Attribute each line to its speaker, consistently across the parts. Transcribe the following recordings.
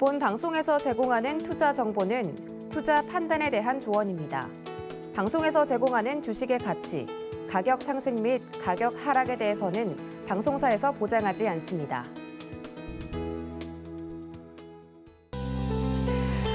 Speaker 1: 본 방송에서 제공하는 투자 정보는 투자 판단에 대한 조언입니다. 방송에서 제공하는 주식의 가치, 가격 상승 및 가격 하락에 대해서는 방송사에서 보장하지 않습니다.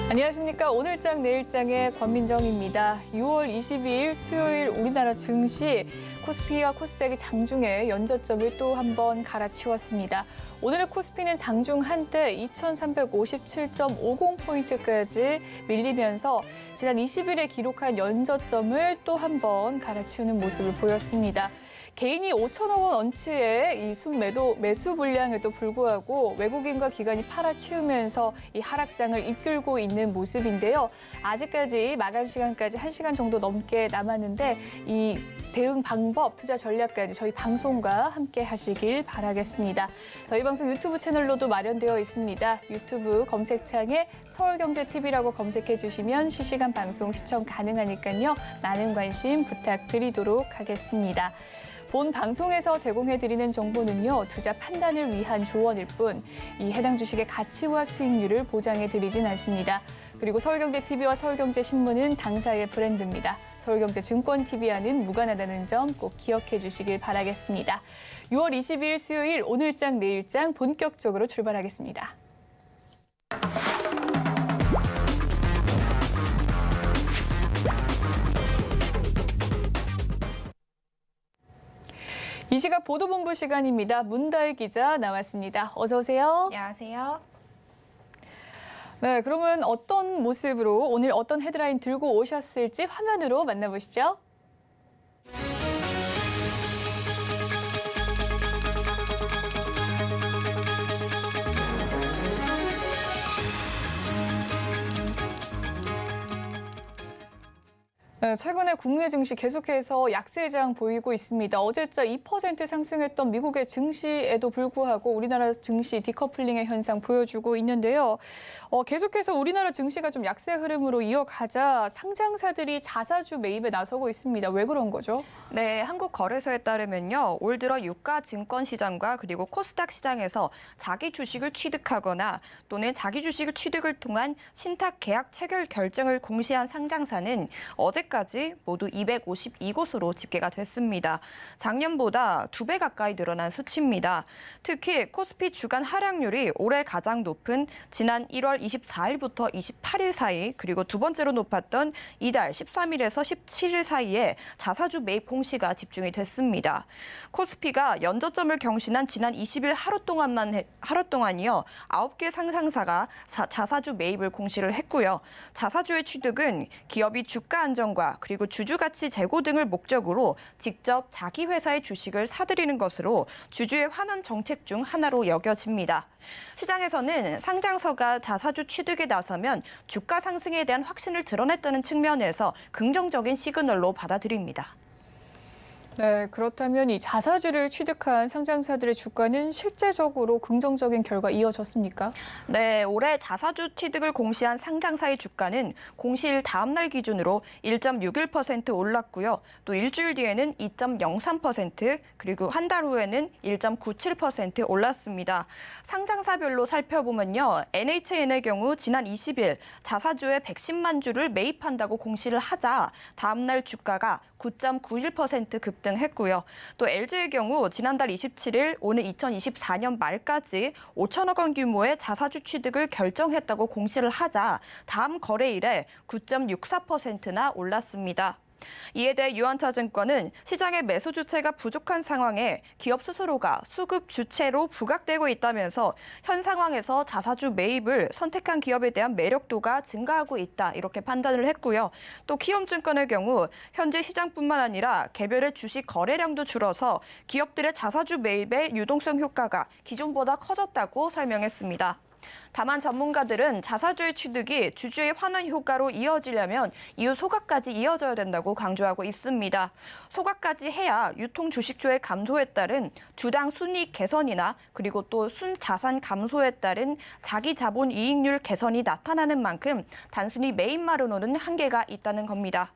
Speaker 2: 안녕하십니까. 오늘장 내일장의 권민정입니다. 6월 22일 수요일 우리나라 증시 코스피와 코스닥이 장중에 연저점을 또 한 번 갈아치웠습니다. 오늘의 코스피는 장중 한때 2,357.50포인트까지 밀리면서 지난 20일에 기록한 연저점을 또 한 번 갈아치우는 모습을 보였습니다. 개인이 5천억 원 언치의 이 매수 물량에도 불구하고 외국인과 기관이 팔아치우면서 이 하락장을 이끌고 있는 모습인데요. 아직까지 마감 시간까지 1시간 정도 넘게 남았는데 이 대응 방법, 투자 전략까지 저희 방송과 함께 하시길 바라겠습니다. 저희 방송 유튜브 채널로도 마련되어 있습니다. 유튜브 검색창에 서울경제TV라고 검색해 주시면 실시간 방송 시청 가능하니까요. 많은 관심 부탁드리도록 하겠습니다. 본 방송에서 제공해드리는 정보는요, 투자 판단을 위한 조언일 뿐, 이 해당 주식의 가치와 수익률을 보장해드리진 않습니다. 그리고 서울경제TV와 서울경제신문은 당사의 브랜드입니다. 서울경제증권TV와는 무관하다는 점 꼭 기억해 주시길 바라겠습니다. 6월 22일 수요일 오늘장 내일장 본격적으로 출발하겠습니다. 이 시각 보도본부 시간입니다. 문다혜 기자 나왔습니다. 어서 오세요.
Speaker 3: 안녕하세요.
Speaker 2: 네, 그러면 어떤 모습으로 오늘 어떤 헤드라인 들고 오셨을지 화면으로 만나보시죠. 네, 최근에 국내 증시 계속해서 약세장 보이고 있습니다. 어제자 2% 상승했던 미국의 증시에도 불구하고 우리나라 증시 디커플링의 현상 보여주고 있는데요. 계속해서 우리나라 증시가 좀 약세 흐름으로 이어가자 상장사들이 자사주 매입에 나서고 있습니다. 왜 그런 거죠?
Speaker 3: 네, 한국거래소에 따르면요. 올 들어 유가 증권 시장과 그리고 코스닥 시장에서 자기 주식을 취득하거나 또는 자기 주식을 취득을 통한 신탁 계약 체결 결정을 공시한 상장사는 어제까지 모두 252곳으로 집계가 됐습니다. 작년보다 2배 가까이 늘어난 수치입니다. 특히 코스피 주간 하락률이 올해 가장 높은 지난 1월 24일부터 28일 사이 그리고 두 번째로 높았던 이달 13일에서 17일 사이에 자사주 매입 공시가 집중이 됐습니다. 코스피가 연저점을 경신한 지난 20일 하루 동안이요. 9개 상장사가 자사주 매입을 공시를 했고요. 자사주의 취득은 기업이 주가 안정과 그리고 주주가치 제고 등을 목적으로 직접 자기 회사의 주식을 사들이는 것으로 주주의 환원 정책 중 하나로 여겨집니다. 시장에서는 상장사가 자사주 취득에 나서면 주가 상승에 대한 확신을 드러냈다는 측면에서 긍정적인 시그널로 받아들입니다.
Speaker 2: 네, 그렇다면 이 자사주를 취득한 상장사들의 주가는 실제적으로 긍정적인 결과 이어졌습니까?
Speaker 3: 네, 올해 자사주 취득을 공시한 상장사의 주가는 공시일 다음 날 기준으로 1.61% 올랐고요. 또 일주일 뒤에는 2.03%, 그리고 한 달 후에는 1.97% 올랐습니다. 상장사별로 살펴보면요. NHN의 경우 지난 20일 자사주에 110만 주를 매입한다고 공시를 하자 다음 날 주가가 9.91% 급등했고요. 또 LG의 경우 지난달 27일 오는 2024년 말까지 5천억 원 규모의 자사주 취득을 결정했다고 공시를 하자 다음 거래일에 9.64%나 올랐습니다. 이에 대해 유한타증권은 시장의 매수 주체가 부족한 상황에 기업 스스로가 수급 주체로 부각되고 있다면서 현 상황에서 자사주 매입을 선택한 기업에 대한 매력도가 증가하고 있다 이렇게 판단을 했고요. 또 키움증권의 경우 현재 시장뿐만 아니라 개별의 주식 거래량도 줄어서 기업들의 자사주 매입의 유동성 효과가 기존보다 커졌다고 설명했습니다. 다만 전문가들은 자사주의 취득이 주주의 환원 효과로 이어지려면 이후 소각까지 이어져야 된다고 강조하고 있습니다. 소각까지 해야 유통 주식조의 감소에 따른 주당 순이익 개선이나 그리고 또 순자산 감소에 따른 자기 자본 이익률 개선이 나타나는 만큼 단순히 매입만으로는 한계가 있다는 겁니다.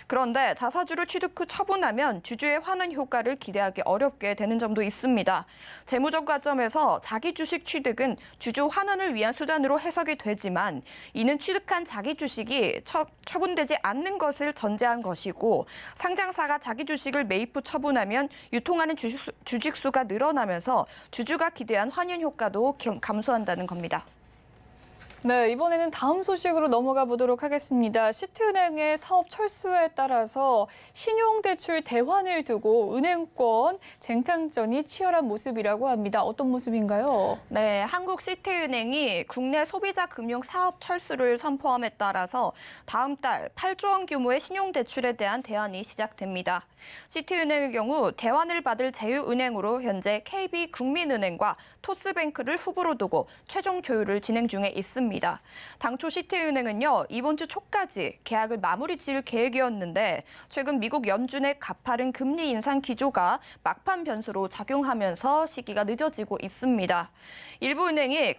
Speaker 3: 그런데 자사주를 취득 후 처분하면 주주의 환원 효과를 기대하기 어렵게 되는 점도 있습니다. 재무적 관점에서 자기 주식 취득은 주주 환원을 위한 수단으로 해석이 되지만 이는 취득한 자기 주식이 처분되지 않는 것을 전제한 것이고 상장사가 자기 주식을 매입 후 처분하면 유통하는 주식수가 늘어나면서 주주가 기대한 환원 효과도 감소한다는 겁니다.
Speaker 2: 네, 이번에는 다음 소식으로 넘어가 보도록 하겠습니다. 시티은행의 사업 철수에 따라서 신용대출 대환을 두고 은행권 쟁탈전이 치열한 모습이라고 합니다. 어떤 모습인가요?
Speaker 3: 네, 한국시티은행이 국내 소비자 금융 사업 철수를 선포함에 따라서 다음 달 8조 원 규모의 신용대출에 대한 대환이 시작됩니다. 시티은행의 경우 대환을 받을 제휴은행으로 현재 KB국민은행과 토스뱅크를 후보로 두고 최종 조율을 진행 중에 있습니다. 당초 시티은행은요, 이번 주 초까지 계약을 마무리 지을 계획이었는데 최근 미국 연준의 가파른 금리 인상 기조가 막판 변수로 작용하면서 시기가 늦어지고 있습니다. 일부 은행의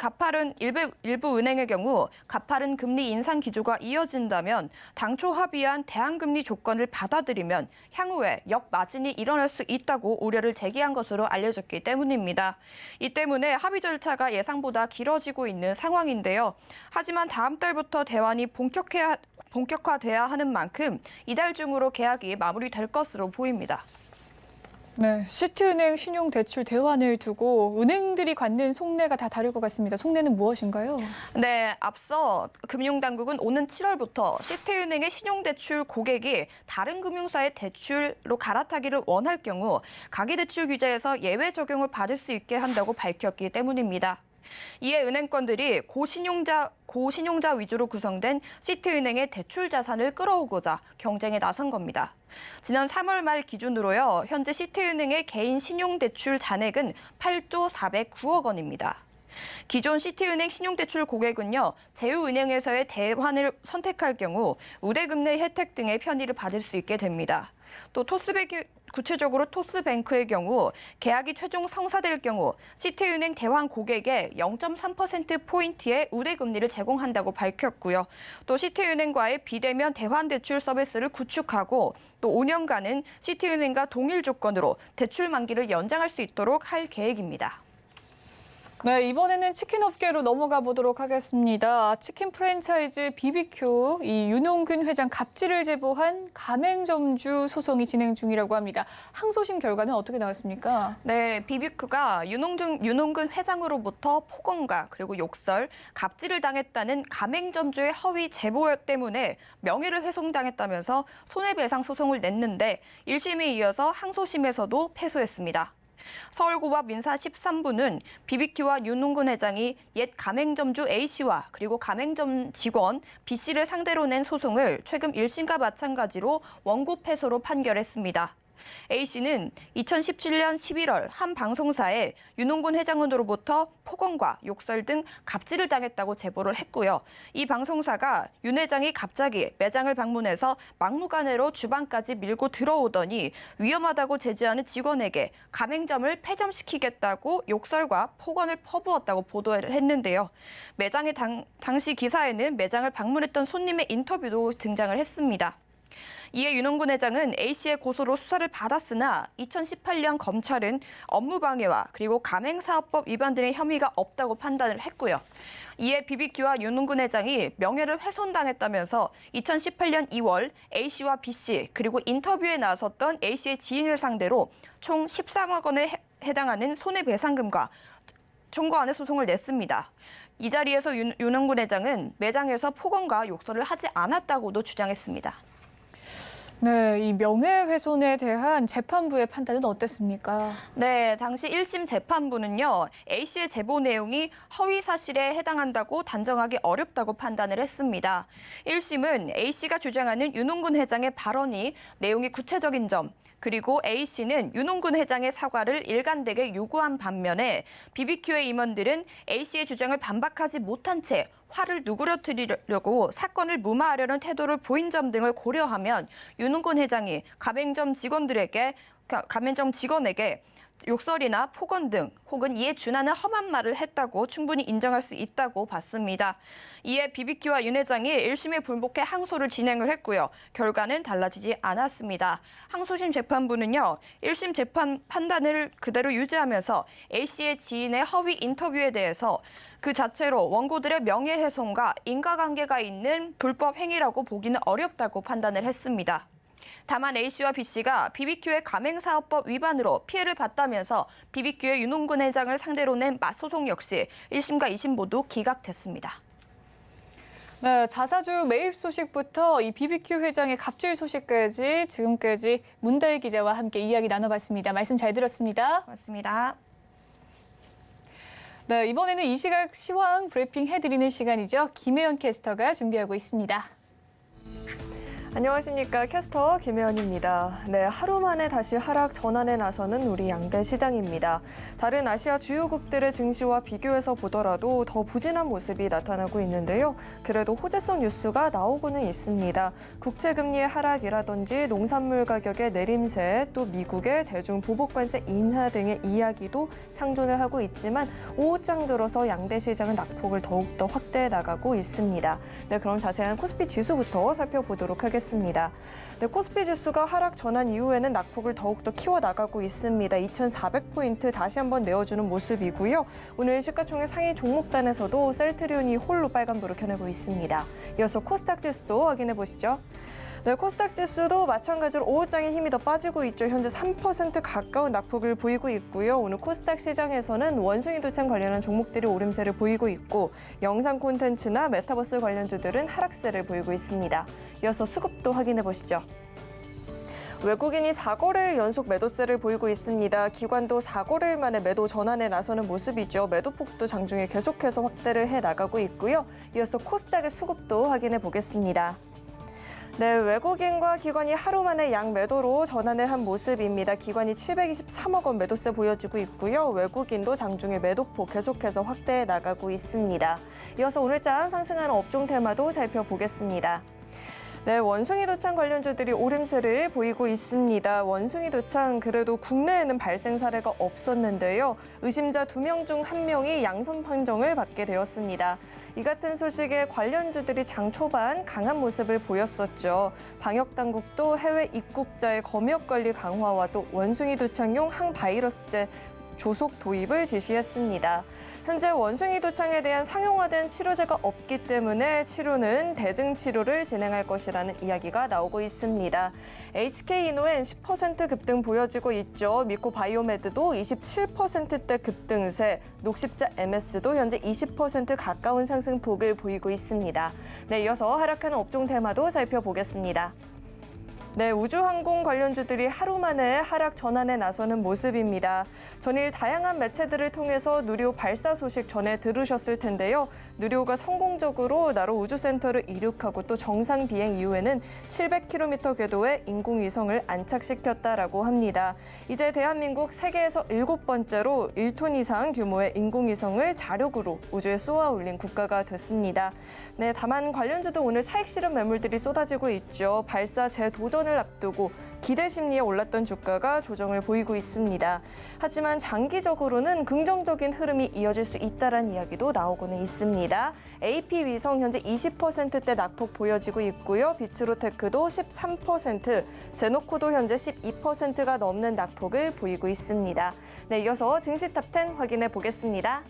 Speaker 3: 경우 가파른 금리 인상 기조가 이어진다면 당초 합의한 대항금리 조건을 받아들이면 향후에 역마진이 일어날 수 있다고 우려를 제기한 것으로 알려졌기 때문입니다. 이 때문에 합의 절차가 예상보다 길어지고 있는 상황인데요. 하지만 다음 달부터 대환이 본격화돼야 하는 만큼 이달 중으로 계약이 마무리될 것으로 보입니다.
Speaker 2: 네, 시티은행 신용대출 대환을 두고 은행들이 갖는 속내가 다 다를 것 같습니다. 속내는 무엇인가요?
Speaker 3: 네, 앞서 금융당국은 오는 7월부터 시티은행의 신용대출 고객이 다른 금융사의 대출로 갈아타기를 원할 경우 가계대출 규제에서 예외 적용을 받을 수 있게 한다고 밝혔기 때문입니다. 이에 은행권들이 고신용자 위주로 구성된 시티은행의 대출 자산을 끌어오고자 경쟁에 나선 겁니다. 지난 3월 말 기준으로요, 현재 시티은행의 개인 신용대출 잔액은 8조 409억 원입니다. 기존 시티은행 신용대출 고객은요, 제휴은행에서의 대환을 선택할 경우 우대금리 혜택 등의 편의를 받을 수 있게 됩니다. 또 구체적으로 토스뱅크의 경우 계약이 최종 성사될 경우 시티은행 대환 고객에 0.3%포인트의 우대금리를 제공한다고 밝혔고요. 또 시티은행과의 비대면 대환대출 서비스를 구축하고 또 5년간은 시티은행과 동일 조건으로 대출 만기를 연장할 수 있도록 할 계획입니다.
Speaker 2: 네, 이번에는 치킨 업계로 넘어가 보도록 하겠습니다. 치킨 프랜차이즈 BBQ, 이 윤홍근 회장 갑질을 제보한 가맹점주 소송이 진행 중이라고 합니다. 항소심 결과는 어떻게 나왔습니까?
Speaker 3: 네, BBQ가 윤홍근 회장으로부터 폭언과 그리고 욕설, 갑질을 당했다는 가맹점주의 허위 제보 때문에 명예를 훼손당했다면서 손해배상 소송을 냈는데 1심에 이어서 항소심에서도 패소했습니다. 서울고법 민사 13부는 BBQ와 윤홍근 회장이 옛 가맹점주 A씨와 그리고 가맹점 직원 B씨를 상대로 낸 소송을 최근 1심과 마찬가지로 원고 패소로 판결했습니다. A씨는 2017년 11월 한 방송사에 윤홍근 회장으로부터 폭언과 욕설 등 갑질을 당했다고 제보를 했고요. 이 방송사가 윤 회장이 갑자기 매장을 방문해서 막무가내로 주방까지 밀고 들어오더니 위험하다고 제지하는 직원에게 가맹점을 폐점시키겠다고 욕설과 폭언을 퍼부었다고 보도를 했는데요. 매장의 당시 기사에는 매장을 방문했던 손님의 인터뷰도 등장을 했습니다. 이에 윤홍근 회장은 A씨의 고소로 수사를 받았으나 2018년 검찰은 업무방해와 그리고 가맹사업법 위반 등의 혐의가 없다고 판단을 했고요. 이에 BBQ와 윤홍근 회장이 명예를 훼손당했다면서 2018년 2월 A씨와 B씨 그리고 인터뷰에 나섰던 A씨의 지인을 상대로 총 13억 원에 해당하는 손해배상금과 청구하는 소송을 냈습니다. 이 자리에서 윤홍근 회장은 매장에서 폭언과 욕설을 하지 않았다고도 주장했습니다.
Speaker 2: 네, 이 명예훼손에 대한 재판부의 판단은 어땠습니까?
Speaker 3: 네, 당시 1심 재판부는요, A씨의 제보 내용이 허위 사실에 해당한다고 단정하기 어렵다고 판단을 했습니다. 1심은 A씨가 주장하는 윤홍근 회장의 발언이 내용이 구체적인 점, 그리고 A씨는 윤홍근 회장의 사과를 일관되게 요구한 반면에 BBQ의 임원들은 A씨의 주장을 반박하지 못한 채 화를 누그러뜨리려고 사건을 무마하려는 태도를 보인 점 등을 고려하면 윤홍근 회장이 가맹점 직원에게 욕설이나 폭언 등 혹은 이에 준하는 험한 말을 했다고 충분히 인정할 수 있다고 봤습니다. 이에 BBQ와 윤 회장이 1심에 불복해 항소를 진행을 했고요. 결과는 달라지지 않았습니다. 항소심 재판부는요, 1심 재판 판단을 그대로 유지하면서 A씨의 지인의 허위 인터뷰에 대해서 그 자체로 원고들의 명예훼손과 인과관계가 있는 불법 행위라고 보기는 어렵다고 판단을 했습니다. 다만 A씨와 B씨가 BBQ의 가맹사업법 위반으로 피해를 봤다면서 BBQ의 윤홍근 회장을 상대로 낸 맞소송 역시 1심과 2심 모두 기각됐습니다.
Speaker 2: 네, 자사주 매입 소식부터 이 BBQ 회장의 갑질 소식까지 지금까지 문다혜 기자와 함께 이야기 나눠봤습니다. 말씀 잘 들었습니다.
Speaker 3: 고맙습니다.
Speaker 2: 네, 이번에는 이 시각 시황 브리핑 해드리는 시간이죠. 김혜연 캐스터가 준비하고 있습니다.
Speaker 4: 안녕하십니까. 캐스터 김혜연입니다. 네, 하루 만에 다시 하락 전환에 나서는 우리 양대 시장입니다. 다른 아시아 주요국들의 증시와 비교해서 보더라도 더 부진한 모습이 나타나고 있는데요. 그래도 호재성 뉴스가 나오고는 있습니다. 국채금리의 하락이라든지 농산물 가격의 내림세, 또 미국의 대중 보복관세 인하 등의 이야기도 상존을 하고 있지만 오후장 들어서 양대 시장은 낙폭을 더욱더 확대해 나가고 있습니다. 네, 그럼 자세한 코스피 지수부터 살펴보도록 하겠습니다. 네, 코스피 지수가 하락 전환 이후에는 낙폭을 더욱더 키워나가고 있습니다. 2,400포인트 다시 한번 내어주는 모습이고요. 오늘 시가총액 상위 종목단에서도 셀트리온이 홀로 빨간불을 켜내고 있습니다. 이어서 코스닥 지수도 확인해 보시죠. 네, 코스닥 지수도 마찬가지로 오후장에 힘이 더 빠지고 있죠. 현재 3% 가까운 낙폭을 보이고 있고요. 오늘 코스닥 시장에서는 원숭이 도창 관련한 종목들이 오름세를 보이고 있고 영상 콘텐츠나 메타버스 관련주들은 하락세를 보이고 있습니다. 이어서 수급도 확인해 보시죠. 외국인이 4거래일 연속 매도세를 보이고 있습니다. 기관도 4거래일 만에 매도 전환에 나서는 모습이죠. 매도폭도 장중에 계속해서 확대를 해 나가고 있고요. 이어서 코스닥의 수급도 확인해 보겠습니다. 네, 외국인과 기관이 하루 만에 양 매도로 전환을 한 모습입니다. 기관이 723억 원 매도세 보여지고 있고요. 외국인도 장중에 매도폭 계속해서 확대해 나가고 있습니다. 이어서 오늘장 상승하는 업종 테마도 살펴보겠습니다. 네, 원숭이 도창 관련주들이 오름세를 보이고 있습니다. 원숭이 도창 그래도 국내에는 발생 사례가 없었는데요. 의심자 2명 중 1명이 양성 판정을 받게 되었습니다. 이 같은 소식에 관련주들이 장 초반 강한 모습을 보였었죠. 방역당국도 해외 입국자의 검역 관리 강화와 또 원숭이 도창용 항바이러스제 조속 도입을 지시했습니다. 현재 원숭이 도창에 대한 상용화된 치료제가 없기 때문에 치료는 대증 치료를 진행할 것이라는 이야기가 나오고 있습니다. HK이노엔 10% 급등 보여지고 있죠. 미코바이오메드도 27%대 급등세, 녹십자 MS도 현재 20% 가까운 상승폭을 보이고 있습니다. 네, 이어서 하락하는 업종 테마도 살펴보겠습니다. 네, 우주항공 관련주들이 하루 만에 하락 전환에 나서는 모습입니다. 전일 다양한 매체들을 통해서 누리호 발사 소식 전해 들으셨을 텐데요. 누리호가 성공적으로 나로 우주센터를 이륙하고 또 정상 비행 이후에는 700km 궤도에 인공위성을 안착시켰다라고 합니다. 이제 대한민국 세계에서 7번째로 1톤 이상 규모의 인공위성을 자력으로 우주에 쏘아 올린 국가가 됐습니다. 네, 다만 관련주도 오늘 차익 실현 매물들이 쏟아지고 있죠. 발사 재도전을 앞두고 기대 심리에 올랐던 주가가 조정을 보이고 있습니다. 하지만 장기적으로는 긍정적인 흐름이 이어질 수 있다는 이야기도 나오고는 있습니다. AP 위성 현재 20%대 낙폭 보여지고 있고요. 비츠로테크도 13%, 제노코도 현재 12%가 넘는 낙폭을 보이고 있습니다. 네, 이어서 증시 탑10 확인해 보겠습니다.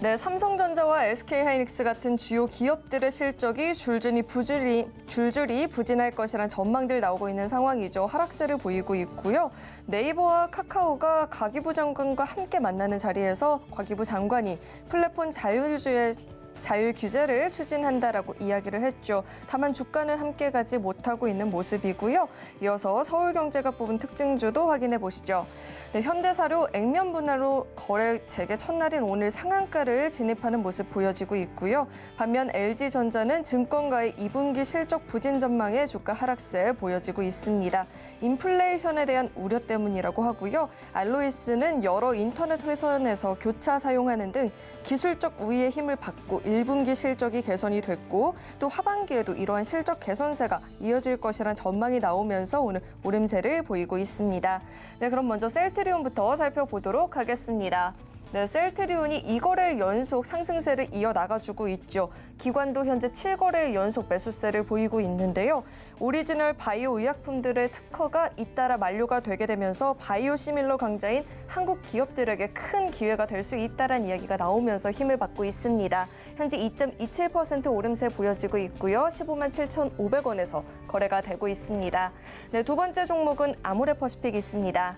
Speaker 4: 네, 삼성전자와 SK하이닉스 같은 주요 기업들의 실적이 줄줄이 부진할 것이란 전망들 나오고 있는 상황이죠. 하락세를 보이고 있고요. 네이버와 카카오가 과기부 장관과 함께 만나는 자리에서 과기부 장관이 플랫폼 자율 규제를 추진한다라고 이야기를 했죠. 다만 주가는 함께 가지 못하고 있는 모습이고요. 이어서 서울경제가 뽑은 특징주도 확인해 보시죠. 네, 현대사료 액면 분할로 거래 재개 첫날인 오늘 상한가를 진입하는 모습 보여지고 있고요. 반면 LG전자는 증권가의 2분기 실적 부진 전망에 주가 하락세 보여지고 있습니다. 인플레이션에 대한 우려 때문이라고 하고요. 알로이스는 여러 인터넷 회선에서 교차 사용하는 등 기술적 우위의 힘을 받고 또 1분기 실적이 개선이 됐고 또 하반기에도 이러한 실적 개선세가 이어질 것이란 전망이 나오면서 오늘 오름세를 보이고 있습니다. 네, 그럼 먼저 셀트리온부터 살펴보도록 하겠습니다. 네, 셀트리온이 2거래일 연속 상승세를 이어나가주고 있죠. 기관도 현재 7거래일 연속 매수세를 보이고 있는데요. 오리지널 바이오 의약품들의 특허가 잇따라 만료가 되게 되면서 바이오 시밀러 강자인 한국 기업들에게 큰 기회가 될 수 있다는 이야기가 나오면서 힘을 받고 있습니다. 현재 2.27% 오름세 보여지고 있고요. 15만 7,500원에서 거래가 되고 있습니다. 네, 두 번째 종목은 아모레퍼시픽이 있습니다.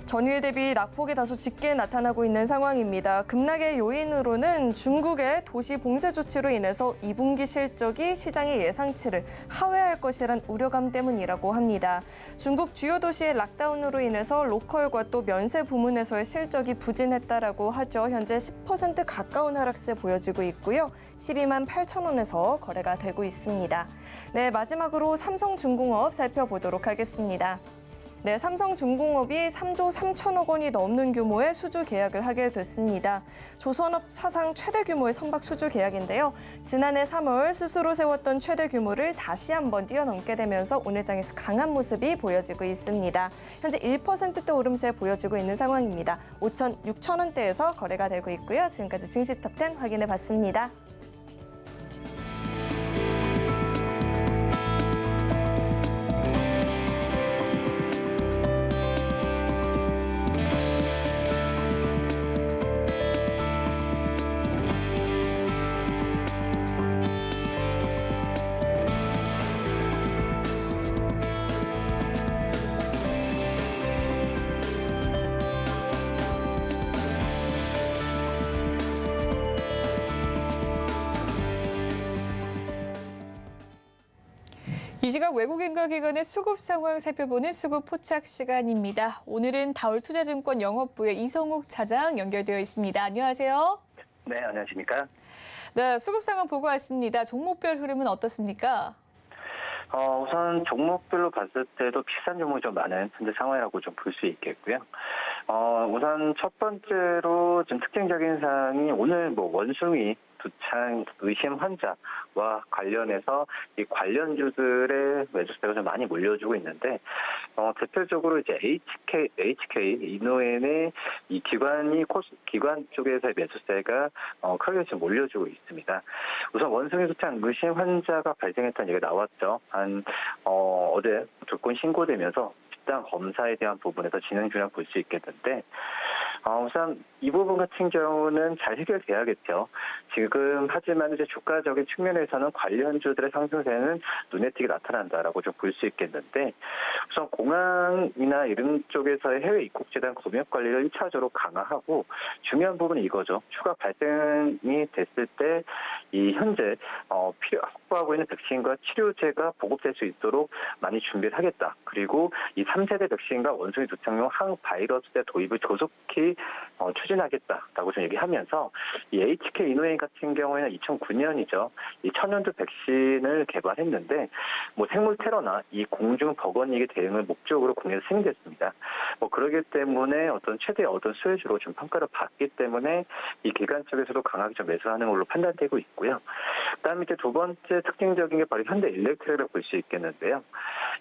Speaker 4: 전일 대비 낙폭이 다소 짙게 나타나고 있는 상황입니다. 급락의 요인으로는 중국의 도시 봉쇄 조치로 인해서 2분기 실적이 시장의 예상치를 하회할 것이란 우려감 때문이라고 합니다. 중국 주요 도시의 락다운으로 인해서 로컬과 또 면세 부문에서의 실적이 부진했다라고 하죠. 현재 10% 가까운 하락세 보여지고 있고요. 12만 8천 원에서 거래가 되고 있습니다. 네, 마지막으로 삼성중공업 살펴보도록 하겠습니다. 네, 삼성중공업이 3조 3천억 원이 넘는 규모의 수주 계약을 하게 됐습니다. 조선업 사상 최대 규모의 선박 수주 계약인데요. 지난해 3월 스스로 세웠던 최대 규모를 다시 한번 뛰어넘게 되면서 오늘 장에서 강한 모습이 보여지고 있습니다. 현재 1%대 오름세 보여지고 있는 상황입니다. 5,600원대에서 거래가 되고 있고요. 지금까지 증시톱10 확인해 봤습니다.
Speaker 2: 이 시각 외국인과 기관의 수급 상황 살펴보는 수급 포착 시간입니다. 오늘은 다올투자증권 영업부의 이성욱 차장 연결되어 있습니다. 안녕하세요.
Speaker 5: 네, 안녕하십니까?
Speaker 2: 네, 수급 상황 보고 왔습니다. 종목별 흐름은 어떻습니까?
Speaker 5: 우선 종목별로 봤을 때도 비싼 종목이 좀 많은 현재 상황이라고 좀 볼 수 있겠고요. 우선 첫 번째로 좀 특징적인 사항이 오늘 원숭이 두창 의심 환자와 관련해서 이 관련주들의 매수세가 좀 많이 몰려주고 있는데, 대표적으로 이제 HK 이노엔의 이 기관 쪽에서의 매수세가 크게 좀 몰려주고 있습니다. 우선 원숭이 두창 의심 환자가 발생했다는 얘기가 나왔죠. 어제 조건 신고되면서 집단 검사에 대한 부분에서 진행 중이라고 볼 수 있겠는데, 우선 이 부분 같은 경우는 잘 해결돼야겠죠. 지금 하지만 이제 주가적인 측면에서는 관련주들의 상승세는 눈에 띄게 나타난다라고 좀 볼 수 있겠는데, 우선 공항이나 이런 쪽에서의 해외 입국제에 대한 검역 관리를 1차적으로 강화하고, 중요한 부분은 이거죠. 추가 발생이 됐을 때 이 현재 확보하고 있는 백신과 치료제가 보급될 수 있도록 많이 준비를 하겠다. 그리고 이 3세대 백신과 원숭이 두창용 항바이러스제 도입을 조속히 추진하겠다라고 좀 얘기하면서, 이 HK 이노엔 같은 경우에는 2009년이죠. 이 천연두 백신을 개발했는데, 생물 테러나 이 공중 버거닉의 대응을 목적으로 국내에서 승인됐습니다. 그러기 때문에 최대 수혜주로 좀 평가를 받기 때문에 이 기관 쪽에서도 강하게 좀 매수하는 걸로 판단되고 있고요. 그다음에 이제 두 번째 특징적인 게 바로 현대일렉트릭을 볼 수 있겠는데요.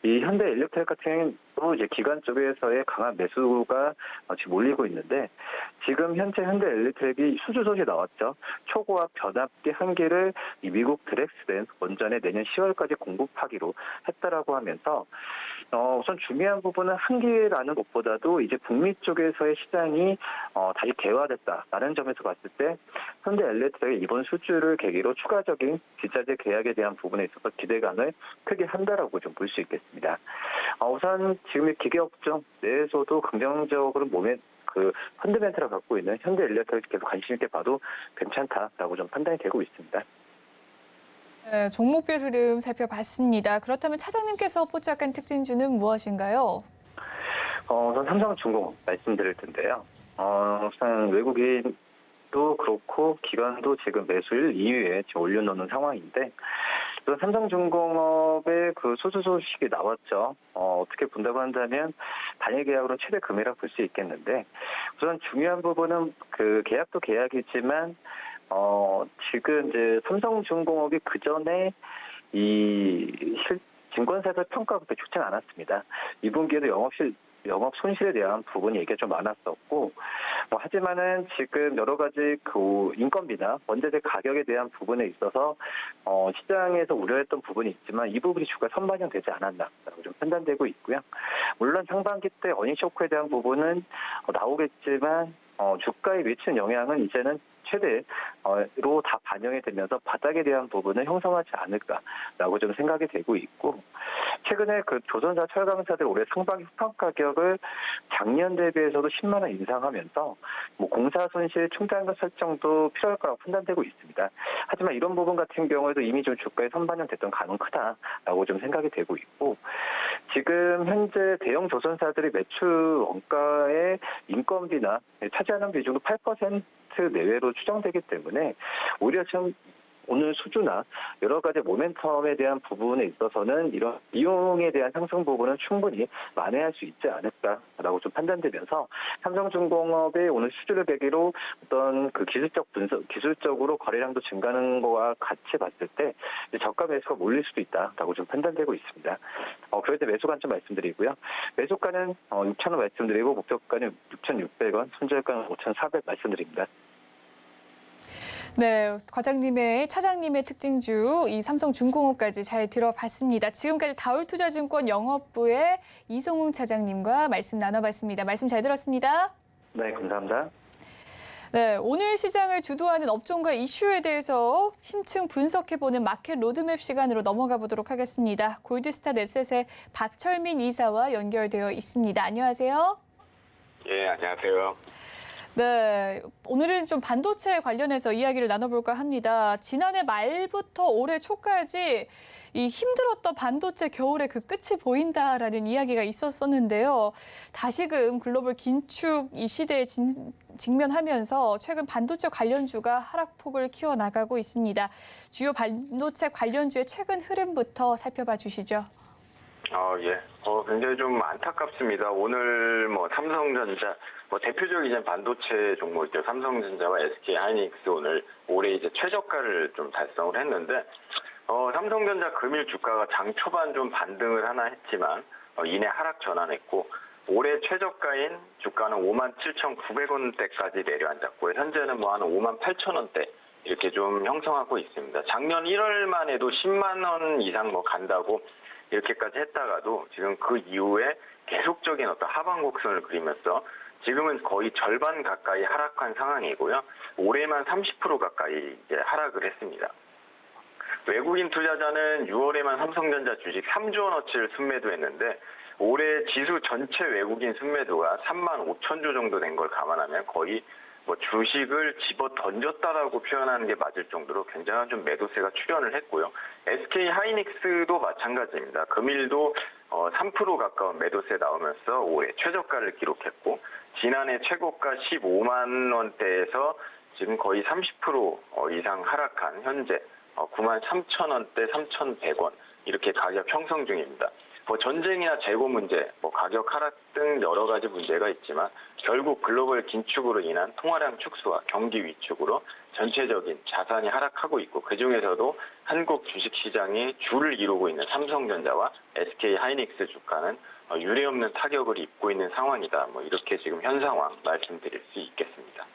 Speaker 5: 이 현대일렉트릭 같은 경우 이제 기관 쪽에서의 강한 매수가 지금 몰리고 있는데, 지금 현재 현대일렉트릭이 수주 소식이 나왔죠. 초고압 변압기 한 개를 이 미국 드렉스덴 원전에 내년 10월까지 공급하기로 했다라고 하면서, 우선 중요한 부분은 한 개라는 것보다도 이제 북미 쪽에서의 시장이 다시 개화됐다라는 점에서 봤을 때 현대일렉트릭의 이번 수주를 계기로 추가적인 기자재 계약에 대한 부분에 있어서 기대감을 크게 한다라고 좀 볼 수 있겠습니다. 우선 지금의 기계업종 내에서도 긍정적으로 펀더멘트를 갖고 있는 현대일렉트릭 계속 관심 있게 봐도 괜찮다라고 좀 판단이 되고 있습니다.
Speaker 2: 네, 종목별 흐름 살펴봤습니다. 그렇다면 차장님께서 포착한 특징주는 무엇인가요?
Speaker 5: 우선 삼성중공업 말씀드릴 텐데요. 우선 외국인도 그렇고 기관도 지금 매수일 2위에 지금 올려놓는 상황인데, 삼성중공업의 그 수주 소식이 나왔죠. 어떻게 본다고 한다면 단일 계약으로 최대 금액이라고 볼 수 있겠는데, 우선 중요한 부분은 그 계약도 계약이지만 지금 이제 삼성중공업이 그 전에 증권사들 평가가 그렇게 좋지 않았습니다. 2분기에도 영업 손실에 대한 부분이 얘기가 좀 많았었고, 하지만은 지금 여러 가지 그 인건비나 원재재 가격에 대한 부분에 있어서 시장에서 우려했던 부분이 있지만 이 부분이 주가 선반영되지 않았나라고 좀 판단되고 있고요. 물론 상반기 때 어닝 쇼크에 대한 부분은 나오겠지만 주가에 미치는 영향은 이제는 최대로 다 반영이 되면서 바닥에 대한 부분은 형성하지 않을까라고 좀 생각이 되고 있고, 최근에 그 조선사 철강사들 올해 상반기 후판 가격을 작년 대비해서도 10만 원 인상하면서 공사 손실 충당금 설정도 필요할 거라고 판단되고 있습니다. 하지만 이런 부분 같은 경우에도 이미 좀 주가에 선반영됐던 가능은 크다라고 좀 생각이 되고 있고, 지금 현재 대형 조선사들이 매출 원가의 인건비나 차지하는 비중도 8% 내외로 추정되기 때문에 오히려 좀 오늘 수주나 여러 가지 모멘텀에 대한 부분에 있어서는 이런 비용에 대한 상승 부분은 충분히 만회할 수 있지 않을까라고 좀 판단되면서 삼성중공업의 오늘 수주를 계기로 어떤 그 기술적으로 거래량도 증가하는 거와 같이 봤을 때 저가 매수가 몰릴 수도 있다라고 좀 판단되고 있습니다. 그럴 때 매수관 좀 말씀드리고요. 매수가는 6,000원 말씀드리고 목표가는 6,600원, 손절가는 5,400 말씀드립니다.
Speaker 2: 네, 차장님의 특징주 이 삼성중공업까지 잘 들어봤습니다. 지금까지 다올투자증권 영업부의 이송웅 차장님과 말씀 나눠봤습니다. 말씀 잘 들었습니다.
Speaker 5: 네, 감사합니다.
Speaker 2: 네, 오늘 시장을 주도하는 업종과 이슈에 대해서 심층 분석해보는 마켓 로드맵 시간으로 넘어가 보도록 하겠습니다. 골드스타 넷셋의 박철민 이사와 연결되어 있습니다. 안녕하세요.
Speaker 6: 예, 안녕하세요.
Speaker 2: 네, 오늘은 좀 반도체 관련해서 이야기를 나눠볼까 합니다. 지난해 말부터 올해 초까지 이 힘들었던 반도체 겨울의 그 끝이 보인다라는 이야기가 있었었는데요. 다시금 글로벌 긴축 이 시대에 직면하면서 최근 반도체 관련주가 하락폭을 키워나가고 있습니다. 주요 반도체 관련주의 최근 흐름부터 살펴봐 주시죠.
Speaker 6: 예. 굉장히 좀 안타깝습니다. 오늘 삼성전자, 대표적인 반도체 종목이죠. 삼성전자와 SK 하이닉스 오늘 올해 이제 최저가를 좀 달성을 했는데, 삼성전자 금일 주가가 장 초반 좀 반등을 하나 했지만, 이내 하락 전환했고, 올해 최저가인 주가는 57,900원대까지 내려앉았고요. 현재는 한 58,000원대 이렇게 좀 형성하고 있습니다. 작년 1월만 해도 10만 원 이상 간다고 이렇게까지 했다가도 지금 그 이후에 계속적인 어떤 하방 곡선을 그리면서 지금은 거의 절반 가까이 하락한 상황이고요. 올해만 30% 가까이 이제 하락을 했습니다. 외국인 투자자는 6월에만 삼성전자 주식 3조 원어치를 순매도했는데 올해 지수 전체 외국인 순매도가 3만 5천 조 정도 된 걸 감안하면 거의 주식을 집어 던졌다라고 표현하는 게 맞을 정도로 굉장한 좀 매도세가 출현을 했고요. SK 하이닉스도 마찬가지입니다. 금일도 3% 가까운 매도세 나오면서 올해 최저가를 기록했고 지난해 최고가 15만 원대에서 지금 거의 30% 이상 하락한 현재 9만 3천 원대, 3,100원 이렇게 가격 형성 중입니다. 전쟁이나 재고 문제, 가격 하락 등 여러 가지 문제가 있지만 결국 글로벌 긴축으로 인한 통화량 축소와 경기 위축으로 전체적인 자산이 하락하고 있고 그중에서도 한국 주식시장이 주를 이루고 있는 삼성전자와 SK 하이닉스 주가는 유례없는 타격을 입고 있는 상황이다. 이렇게 지금 현 상황 말씀드릴 수 있겠습니다.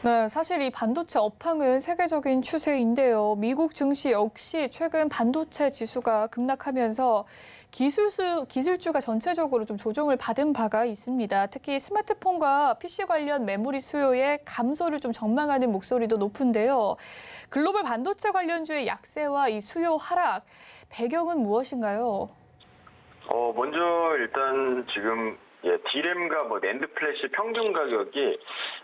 Speaker 2: 네, 사실 이 반도체 업황은 세계적인 추세인데요. 미국 증시 역시 최근 반도체 지수가 급락하면서 기술주가 전체적으로 좀 조정을 받은 바가 있습니다. 특히 스마트폰과 PC 관련 메모리 수요의 감소를 좀 전망하는 목소리도 높은데요. 글로벌 반도체 관련주의 약세와 이 수요 하락, 배경은 무엇인가요?
Speaker 6: 먼저 일단 지금 D램과 낸드 플래시 평균 가격이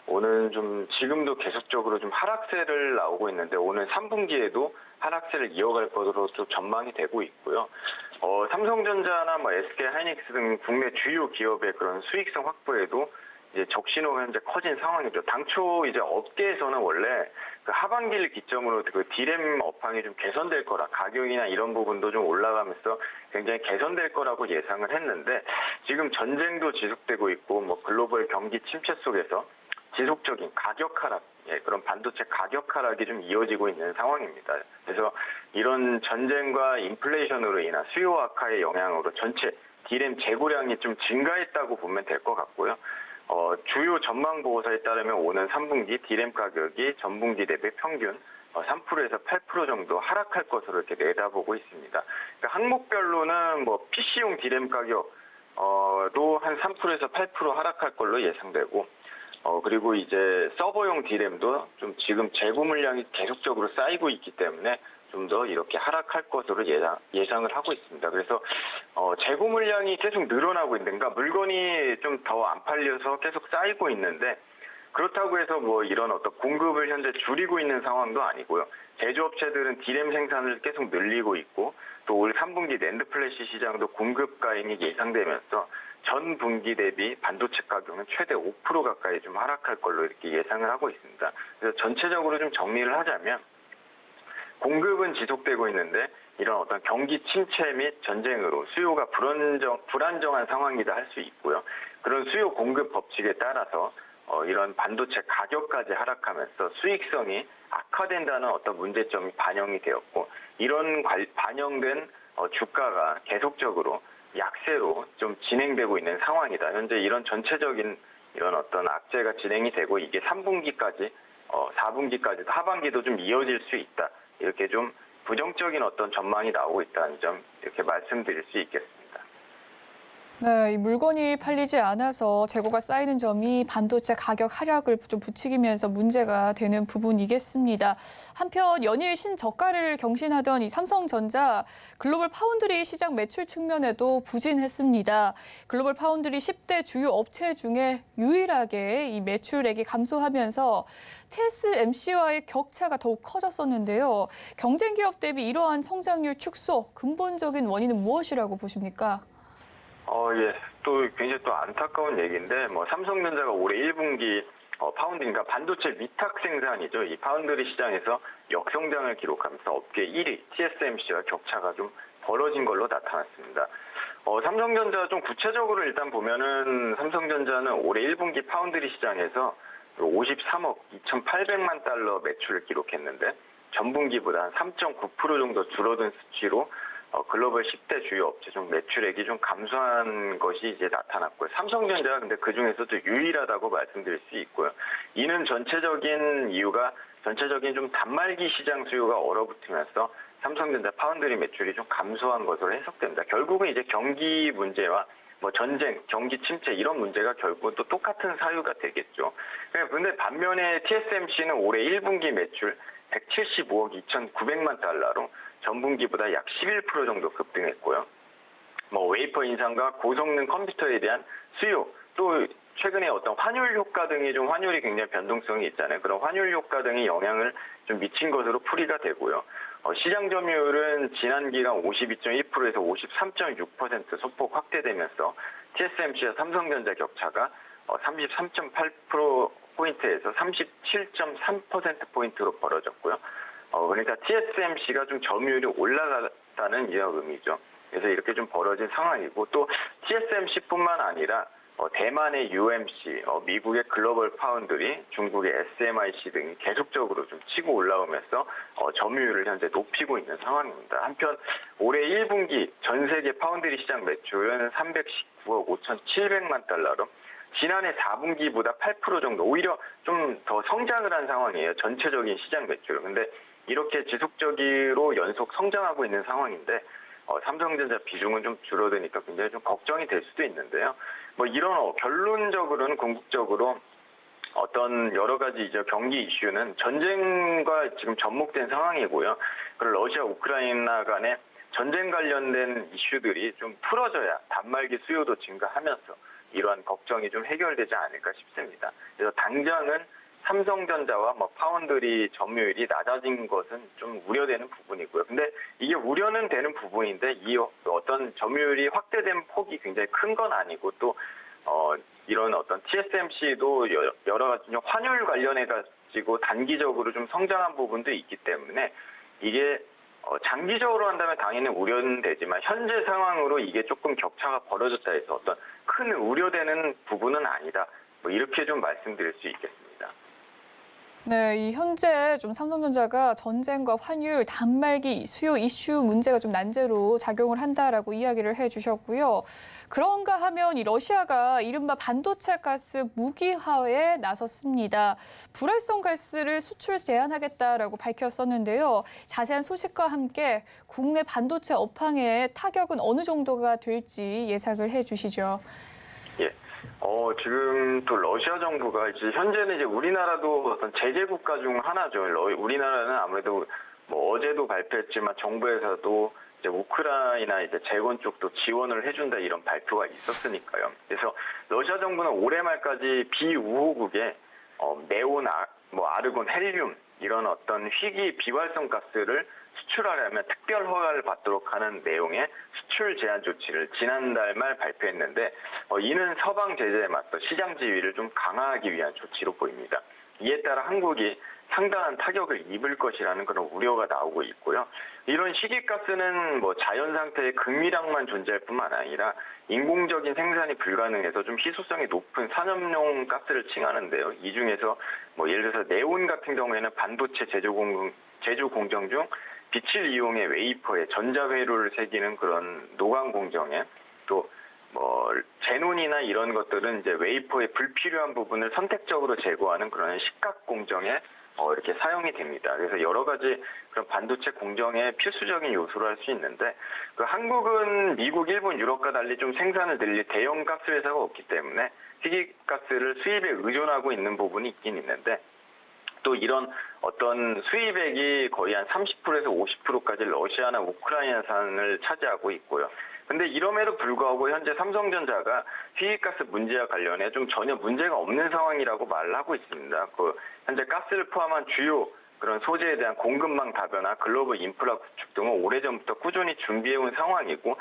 Speaker 6: 오늘 좀 지금도 계속적으로 좀 하락세를 나오고 있는데 오늘 3분기에도 하락세를 이어갈 것으로 좀 전망이 되고 있고요. 삼성전자나 SK 하이닉스 등 국내 주요 기업의 그런 수익성 확보에도 이제 적신호가 현재 커진 상황이죠. 당초 이제 업계에서는 원래 그 하반기를 기점으로 그 D램 업황이 좀 개선될 거라 가격이나 이런 부분도 좀 올라가면서 굉장히 개선될 거라고 예상을 했는데 지금 전쟁도 지속되고 있고 글로벌 경기 침체 속에서 지속적인 가격 하락, 그런 반도체 가격 하락이 좀 이어지고 있는 상황입니다. 그래서 이런 전쟁과 인플레이션으로 인한 수요 악화의 영향으로 전체 D램 재고량이 좀 증가했다고 보면 될 것 같고요. 주요 전망 보고서에 따르면 오는 3분기 D램 가격이 전분기 대비 평균 3%에서 8% 정도 하락할 것으로 이렇게 내다보고 있습니다. 그러니까 항목별로는 뭐 PC용 D램 가격도 한 3%에서 8% 하락할 걸로 예상되고, 그리고 이제 서버용 D램도 좀 지금 재고 물량이 계속적으로 쌓이고 있기 때문에 좀 더 이렇게 하락할 것으로 예상을 하고 있습니다. 그래서 재고 물량이 계속 늘어나고 있는데, 그러니까 물건이 좀 더 안 팔려서 계속 쌓이고 있는데, 그렇다고 해서 뭐 이런 어떤 공급을 현재 줄이고 있는 상황도 아니고요. 제조업체들은 D램 생산을 계속 늘리고 있고, 또 올 3분기 낸드 플래시 시장도 공급 가행이 예상되면서 전 분기 대비 반도체 가격은 최대 5% 가까이 좀 하락할 걸로 이렇게 예상을 하고 있습니다. 그래서 전체적으로 좀 정리를 하자면, 공급은 지속되고 있는데 이런 어떤 경기 침체 및 전쟁으로 수요가 불안정한 상황이다 할 수 있고요. 그런 수요 공급 법칙에 따라서 이런 반도체 가격까지 하락하면서 수익성이 악화된다는 어떤 문제점이 반영이 되었고, 이런 반영된 주가가 계속적으로 약세로 좀 진행되고 있는 상황이다. 현재 이런 전체적인 이런 어떤 악재가 진행이 되고, 이게 3분기까지 4분기까지도 하반기도 좀 이어질 수 있다. 이렇게 좀 부정적인 어떤 전망이 나오고 있다는 점 이렇게 말씀드릴 수 있겠습니다.
Speaker 2: 네, 이 물건이 팔리지 않아서 재고가 쌓이는 점이 반도체 가격 하락을 좀 부추기면서 문제가 되는 부분이겠습니다. 한편 연일 신저가를 경신하던 이 삼성전자 글로벌 파운드리 시장 매출 측면에도 부진했습니다. 글로벌 파운드리 10대 주요 업체 중에 유일하게 이 매출액이 감소하면서 TSMC와의 격차가 더욱 커졌었는데요. 경쟁 기업 대비 이러한 성장률 축소, 근본적인 원인은 무엇이라고 보십니까?
Speaker 6: 또 굉장히 또 안타까운 얘기인데, 삼성전자가 올해 1분기 파운드리가 반도체 위탁 생산이죠. 이 파운드리 시장에서 역성장을 기록하면서 업계 1위 TSMC와 격차가 좀 벌어진 걸로 나타났습니다. 삼성전자 좀 구체적으로 일단 보면은, 삼성전자는 올해 1분기 파운드리 시장에서 53억 2,800만 달러 매출을 기록했는데, 전분기보다 한 3.9% 정도 줄어든 수치로 글로벌 10대 주요 업체 중 매출액이 좀 감소한 것이 이제 나타났고요. 삼성전자가 근데 그 중에서도 유일하다고 말씀드릴 수 있고요. 이는 전체적인 이유가 전체적인 좀 단말기 시장 수요가 얼어붙으면서 삼성전자 파운드리 매출이 좀 감소한 것으로 해석됩니다. 결국은 이제 경기 문제와 전쟁, 경기 침체 이런 문제가 결국은 또 똑같은 사유가 되겠죠. 그런데 반면에 TSMC는 올해 1분기 매출 175억 2,900만 달러로 전분기보다 약 11% 정도 급등했고요. 웨이퍼 인상과 고성능 컴퓨터에 대한 수요, 또 최근에 어떤 환율 효과 등이 좀 환율이 굉장히 변동성이 있잖아요. 그런 환율 효과 등이 영향을 좀 미친 것으로 풀이가 되고요. 시장 점유율은 지난 기간 52.1%에서 53.6% 소폭 확대되면서 TSMC와 삼성전자 격차가 33.8%포인트에서 37.3%포인트로 벌어졌고요. 그러니까 TSMC가 좀 점유율이 올라갔다는 의미죠. 그래서 이렇게 좀 벌어진 상황이고, 또 TSMC뿐만 아니라 대만의 UMC, 미국의 글로벌 파운드리, 중국의 SMIC 등이 계속적으로 좀 치고 올라오면서 점유율을 현재 높이고 있는 상황입니다. 한편 올해 1분기 전 세계 파운드리 시장 매출은 319억 5,700만 달러로 지난해 4분기보다 8% 정도 오히려 좀 더 성장을 한 상황이에요. 전체적인 시장 매출. 근데 이렇게 지속적으로 연속 성장하고 있는 상황인데 삼성전자 비중은 좀 줄어드니까 굉장히 좀 걱정이 될 수도 있는데요. 이런 결론적으로는 궁극적으로 어떤 여러 가지 이제 경기 이슈는 전쟁과 지금 접목된 상황이고요. 그리고 러시아 우크라이나 간의 전쟁 관련된 이슈들이 좀 풀어져야 단말기 수요도 증가하면서 이러한 걱정이 좀 해결되지 않을까 싶습니다. 그래서 당장은 삼성전자와 파운드리 점유율이 낮아진 것은 좀 우려되는 부분이고요. 근데 이게 우려는 되는 부분인데 이 어떤 점유율이 확대된 폭이 굉장히 큰 건 아니고, 또 이런 어떤 TSMC도 여러 가지 환율 관련해 가지고 단기적으로 좀 성장한 부분도 있기 때문에 이게 장기적으로 한다면 당연히 우려는 되지만 현재 상황으로 이게 조금 격차가 벌어졌다 해서 어떤 큰 우려되는 부분은 아니다. 이렇게 좀 말씀드릴 수 있겠습니다.
Speaker 2: 네, 이 현재 좀 삼성전자가 전쟁과 환율, 단말기 수요 이슈 문제가 좀 난제로 작용을 한다라고 이야기를 해주셨고요. 그런가 하면 이 러시아가 이른바 반도체 가스 무기화에 나섰습니다. 불활성 가스를 수출 제한하겠다라고 밝혔었는데요. 자세한 소식과 함께 국내 반도체 업황에 타격은 어느 정도가 될지 예상을 해주시죠.
Speaker 6: 예. 지금 또 러시아 정부가 이제 현재는 이제 우리나라도 어떤 제재 국가 중 하나죠. 우리나라는 아무래도 뭐 어제도 발표했지만 정부에서도 이제 우크라이나 이제 재건 쪽도 지원을 해준다 이런 발표가 있었으니까요. 그래서 러시아 정부는 올해 말까지 비우호국에 네온, 아르곤, 헬륨 이런 어떤 희귀 비활성 가스를 수출하려면 특별 허가를 받도록 하는 내용의 수출 제한 조치를 지난달 말 발표했는데 이는 서방 제재에 맞서 시장 지위를 좀 강화하기 위한 조치로 보입니다. 이에 따라 한국이 상당한 타격을 입을 것이라는 그런 우려가 나오고 있고요. 이런 시기가스는 뭐 자연 상태의 극미량만 존재할 뿐만 아니라 인공적인 생산이 불가능해서 좀 희소성이 높은 산업용 가스를 칭하는데요. 이 중에서 뭐 예를 들어서 네온 같은 경우에는 반도체 제조 공정 중 빛을 이용해 웨이퍼에 전자회로를 새기는 그런 노광 공정에 또 제논이나 이런 것들은 이제 웨이퍼의 불필요한 부분을 선택적으로 제거하는 그런 식각 공정에 이렇게 사용이 됩니다. 그래서 여러 가지 그런 반도체 공정의 필수적인 요소로 할 수 있는데 한국은 미국, 일본, 유럽과 달리 좀 생산을 늘릴 대형 가스 회사가 없기 때문에 희귀가스를 수입에 의존하고 있는 부분이 있긴 있는데 또 이런 어떤 수입액이 거의 한 30%에서 50%까지 러시아나 우크라이나산을 차지하고 있고요. 근데 이럼에도 불구하고 현재 삼성전자가 희귀가스 문제와 관련해 좀 전혀 문제가 없는 상황이라고 말을 하고 있습니다. 현재 가스를 포함한 주요 그런 소재에 대한 공급망 다변화, 글로벌 인프라 구축 등은 오래전부터 꾸준히 준비해온 상황이고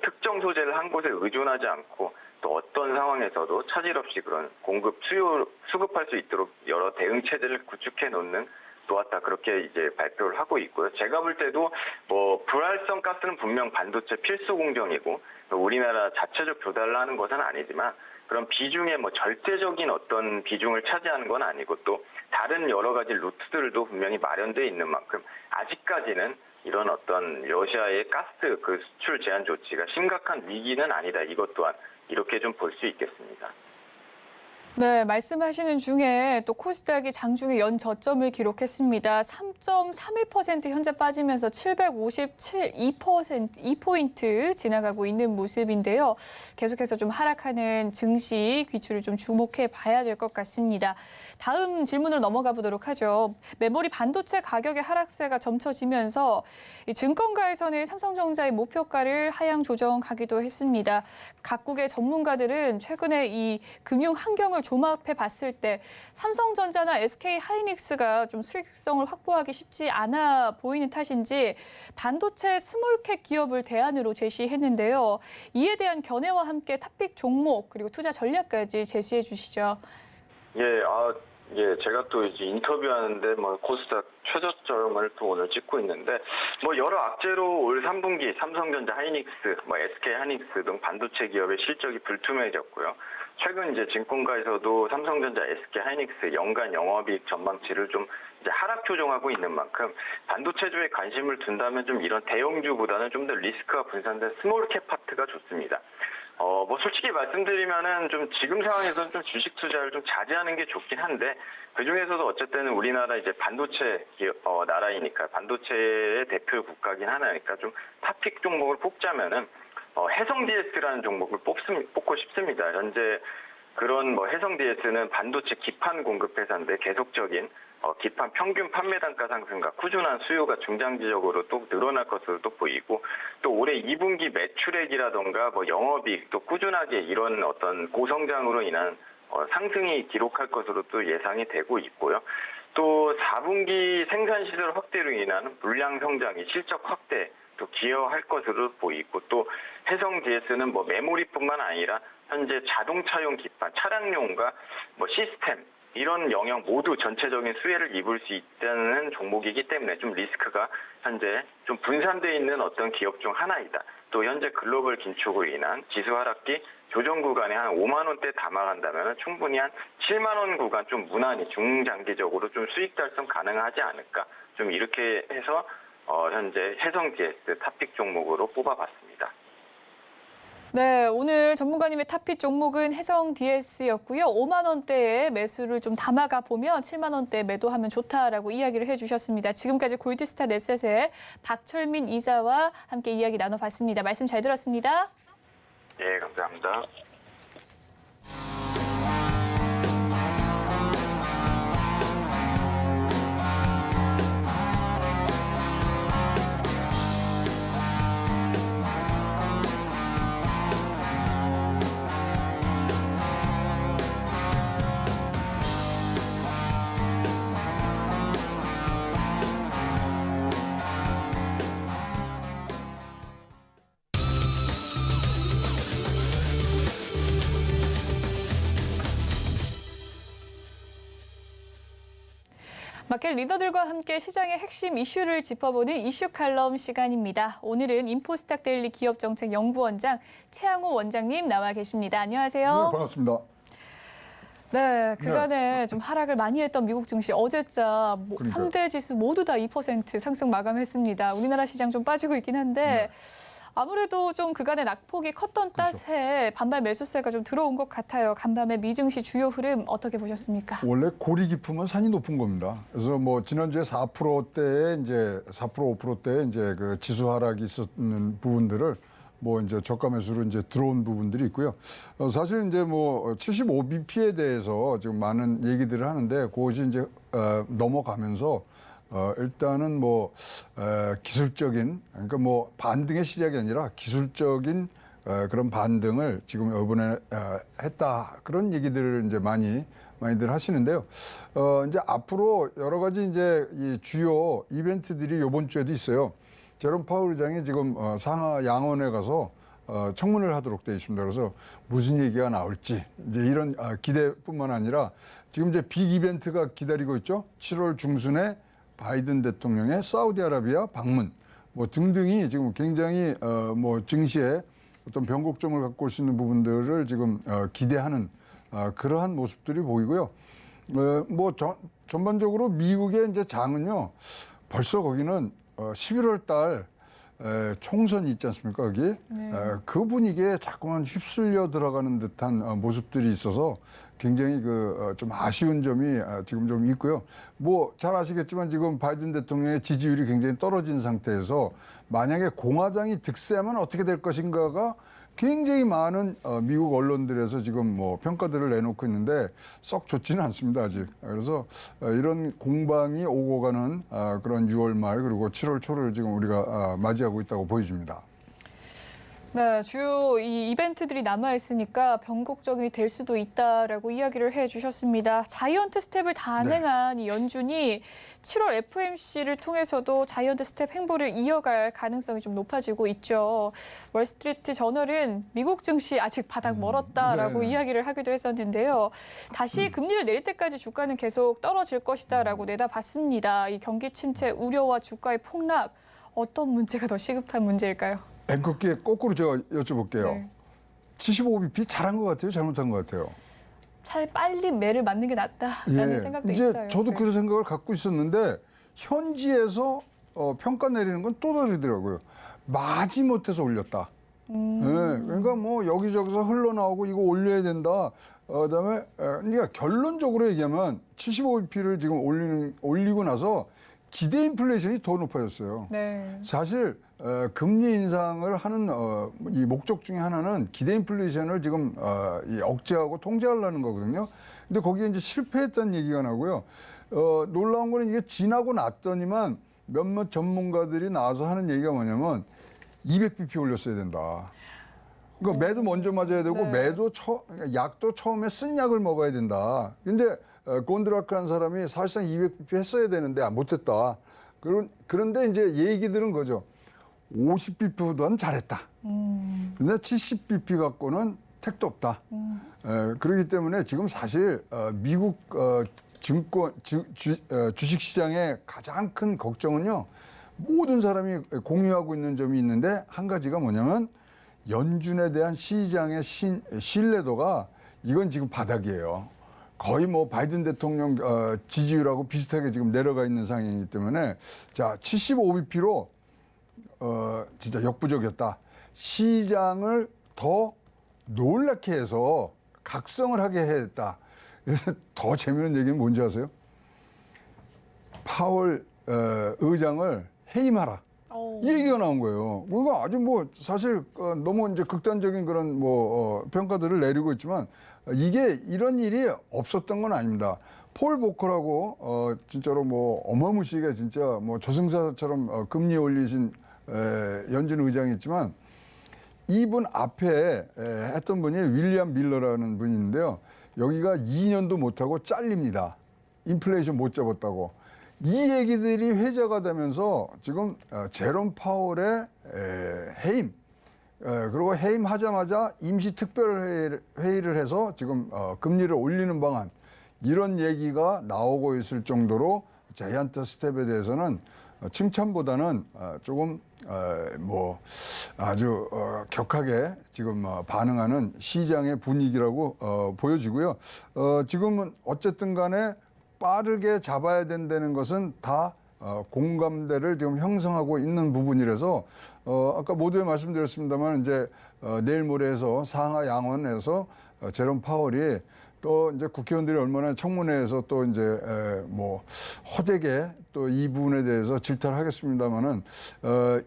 Speaker 6: 특정 소재를 한 곳에 의존하지 않고 또 어떤 상황에서도 차질 없이 그런 수급할 수 있도록 여러 대응 체제를 구축해 놓는 놓았다 그렇게 이제 발표를 하고 있고요. 제가 볼 때도 불활성 가스는 분명 반도체 필수 공정이고 우리나라 자체적 조달을 하는 것은 아니지만 그런 비중의 절대적인 어떤 비중을 차지하는 건 아니고 또 다른 여러 가지 루트들도 분명히 마련되어 있는 만큼 아직까지는 이런 어떤 러시아의 가스 수출 제한 조치가 심각한 위기는 아니다. 이것 또한 이렇게 좀 볼 수 있겠습니다.
Speaker 2: 네, 말씀하시는 중에 또 코스닥이 장중에 연 저점을 기록했습니다. 3.31% 현재 빠지면서 757.2% 지나가고 있는 모습인데요. 계속해서 좀 하락하는 증시 귀추를 좀 주목해 봐야 될 것 같습니다. 다음 질문으로 넘어가 보도록 하죠. 메모리 반도체 가격의 하락세가 점쳐지면서 증권가에서는 삼성전자의 목표가를 하향 조정하기도 했습니다. 각국의 전문가들은 최근에 이 금융 환경을 종합해 봤을 때 삼성전자나 SK하이닉스가 좀 수익성을 확보하기 쉽지 않아 보이는 탓인지 반도체 스몰캡 기업을 대안으로 제시했는데요. 이에 대한 견해와 함께 탑픽 종목 그리고 투자 전략까지 제시해 주시죠.
Speaker 6: 제가 또 이제 인터뷰하는데 코스닥 최저점을 또 오늘 찍고 있는데 여러 악재로 올 3분기 삼성전자, 하이닉스, SK하이닉스 등 반도체 기업의 실적이 불투명해졌고요. 최근 이제 증권가에서도 삼성전자, SK하이닉스 연간 영업이익 전망치를 좀 이제 하락 조정하고 있는 만큼 반도체주에 관심을 둔다면 좀 이런 대형주보다는 좀 더 리스크가 분산된 스몰캡 파트가 좋습니다. 솔직히 말씀드리면은 좀 지금 상황에서는 좀 주식 투자를 좀 자제하는 게 좋긴 한데 그 중에서도 어쨌든 우리나라 이제 반도체 나라이니까 반도체의 대표 국가긴 하나니까 좀 탑픽 종목을 뽑자면은 해성 DS라는 종목을 뽑고 싶습니다. 현재 그런 해성 DS는 반도체 기판 공급 회사인데 계속적인 기판 평균 판매 단가 상승과 꾸준한 수요가 중장기적으로 또 늘어날 것으로 또 보이고 또 올해 2분기 매출액이라던가 영업이익 또 꾸준하게 이런 어떤 고성장으로 인한 상승이 기록할 것으로 또 예상이 되고 있고요. 또 4분기 생산 시설 확대로 인한 물량 성장이 실적 확대 또 기여할 것으로 보이고 또 해성 DS는 메모리뿐만 아니라 현재 자동차용 기판, 차량용과 시스템 이런 영역 모두 전체적인 수혜를 입을 수 있다는 종목이기 때문에 좀 리스크가 현재 좀 분산되어 있는 어떤 기업 중 하나이다. 또 현재 글로벌 긴축으로 인한 지수 하락기 조정 구간에 한 5만 원대 담아간다면 충분히 한 7만 원 구간 좀 무난히 중장기적으로 좀 수익 달성 가능하지 않을까. 좀 이렇게 해서 현재 해성 DS 탑픽 종목으로 뽑아봤습니다.
Speaker 2: 네, 오늘 전문가님의 탑픽 종목은 해성 DS였고요. 5만 원대에 매수를 좀 담아가 보면 7만 원대에 매도하면 좋다라고 이야기를 해주셨습니다. 지금까지 골드스타 넷셋의 박철민 이사와 함께 이야기 나눠봤습니다. 말씀 잘 들었습니다.
Speaker 6: 예, 감사합니다.
Speaker 2: 마켓 리더들과 함께 시장의 핵심 이슈를 짚어보는 이슈 칼럼 시간입니다. 오늘은 인포스탁 데일리 기업정책연구원장 최양호 원장님 나와 계십니다. 안녕하세요.
Speaker 7: 네, 반갑습니다.
Speaker 2: 네, 그간에 좀 하락을 많이 했던 미국 증시 어제자
Speaker 7: 그러니까요.
Speaker 2: 3대 지수 모두 다 2% 상승 마감했습니다. 우리나라 시장 좀 빠지고 있긴 한데 아무래도 좀 그간의 낙폭이 컸던 탓에 반발 매수세가 좀 들어온 것 같아요. 간밤에 미증시 주요 흐름 어떻게 보셨습니까?
Speaker 7: 원래 골이 깊으면 산이 높은 겁니다. 그래서 뭐 지난주에 4%대에 이제 4% 5%대에 이제 그 지수 하락이 있었는 부분들을 뭐 이제 저가 매수로 이제 들어온 부분들이 있고요. 사실 이제 뭐 75bp에 대해서 지금 많은 얘기들을 하는데 그것이 이제 넘어가면서 일단은 뭐 기술적인 그러니까 뭐 반등의 시작이 아니라 기술적인 그런 반등을 지금 이번에 했다 그런 얘기들을 이제 많이들 하시는데요. 이제 앞으로 여러 가지 이제 이 주요 이벤트들이 이번 주에도 있어요. 제롬 파월 의장이 지금 상하 양원에 가서 청문회를 하도록 되어 있습니다. 그래서 무슨 얘기가 나올지 이제 이런 기대뿐만 아니라 지금 이제 빅 이벤트가 기다리고 있죠. 7월 중순에 바이든 대통령의 사우디아라비아 방문 뭐 등등이 지금 굉장히 뭐 증시에 어떤 변곡점을 갖고 올 수 있는 부분들을 지금 기대하는 그러한 모습들이 보이고요. 뭐 전반적으로 미국의 이제 장은요 벌써 거기는 11월 달 총선이 있지 않습니까? 거기 그 분위기에 자꾸만 휩쓸려 들어가는 듯한 모습들이 있어서 굉장히 좀 아쉬운 점이 지금 좀 있고요. 뭐 잘 아시겠지만 지금 바이든 대통령의 지지율이 굉장히 떨어진 상태에서 만약에 공화당이 득세하면 어떻게 될 것인가가 굉장히 많은 미국 언론들에서 지금 뭐 평가들을 내놓고 있는데 썩 좋지는 않습니다, 아직. 그래서 이런 공방이 오고 가는 그런 6월 말 그리고 7월 초를 지금 우리가 맞이하고 있다고 보여집니다.
Speaker 2: 네, 주요 이 이벤트들이 남아있으니까 변곡점이 될 수도 있다라고 이야기를 해주셨습니다. 자이언트 스텝을 단행한 이 연준이 7월 FOMC를 통해서도 자이언트 스텝 행보를 이어갈 가능성이 좀 높아지고 있죠. 월스트리트 저널은 미국 증시 아직 바닥 멀었다라고 이야기를 하기도 했었는데요. 다시 금리를 내릴 때까지 주가는 계속 떨어질 것이다라고 내다봤습니다. 이 경기 침체 우려와 주가의 폭락, 어떤 문제가 더 시급한 문제일까요?
Speaker 7: 앵커께 거꾸로 제가 여쭤볼게요.
Speaker 2: 네.
Speaker 7: 75bp 잘한 것 같아요? 잘못한 것 같아요?
Speaker 2: 차라리 빨리 매를 맞는 게 낫다라는 생각도
Speaker 7: 이제
Speaker 2: 있어요.
Speaker 7: 저도
Speaker 2: 네.
Speaker 7: 그런 생각을 갖고 있었는데 현지에서 평가 내리는 건 또 다르더라고요. 마지못해서 올렸다. 네, 그러니까 뭐 여기저기서 흘러나오고 이거 올려야 된다. 그다음에 그러니까 결론적으로 얘기하면 75bp를 지금 올리고 나서 기대 인플레이션이 더 높아졌어요.
Speaker 2: 네.
Speaker 7: 사실 금리 인상을 하는 이 목적 중에 하나는 기대 인플레이션을 지금 이 억제하고 통제하려는 거거든요. 근데 거기에 이제 실패했다는 얘기가 나고요. 놀라운 거는 이게 지나고 났더니만 몇몇 전문가들이 나와서 하는 얘기가 뭐냐면 200bp 올렸어야 된다. 그러니까 매도 먼저 맞아야 되고 매도 약도 처음에 쓴 약을 먹어야 된다. 근데 곤드라크라는 사람이 사실상 200bp 했어야 되는데 못했다. 그런데 이제 얘기 들은 거죠. 50bp보다는 잘했다. 근데 70bp 갖고는 택도 없다. 그렇기 때문에 지금 사실 미국 증권 주식시장의 가장 큰 걱정은요. 모든 사람이 공유하고 있는 점이 있는데 한 가지가 뭐냐면 연준에 대한 시장의 신뢰도가 이건 지금 바닥이에요. 거의 뭐 바이든 대통령 지지율하고 비슷하게 지금 내려가 있는 상황이기 때문에 자 75bp로 진짜 역부족이었다. 시장을 더 놀랍게 해서 각성을 하게 했다. 더 재미있는 얘기는 뭔지 아세요? 파월 의장을 해임하라. 이 얘기가 나온 거예요. 그러니까 아주 뭐 사실 너무 이제 극단적인 그런 뭐 평가들을 내리고 있지만 이게 이런 일이 없었던 건 아닙니다. 폴 보컬하고 진짜로 뭐 어마무시하게 진짜 뭐 저승사처럼 금리 올리신 연준 의장이 있지만 이분 앞에 했던 분이 윌리엄 밀러라는 분이 있는데요. 여기가 2년도 못하고 잘립니다. 인플레이션 못 잡았다고. 이 얘기들이 회자가 되면서 지금 제롬 파월의 해임 그리고 해임하자마자 임시 특별회의를 해서 지금 금리를 올리는 방안 이런 얘기가 나오고 있을 정도로 자이언트 스텝에 대해서는 칭찬보다는 조금 뭐 아주 격하게 지금 반응하는 시장의 분위기라고 보여지고요. 지금은 어쨌든 간에 빠르게 잡아야 된다는 것은 다 공감대를 지금 형성하고 있는 부분이라서 아까 모두에 말씀드렸습니다만 이제 내일 모레에서 상하 양원에서 제롬 파월이 또 이제 국회의원들이 얼마나 청문회에서 또 이제 뭐 호되게 또 이 부분에 대해서 질타를 하겠습니다만은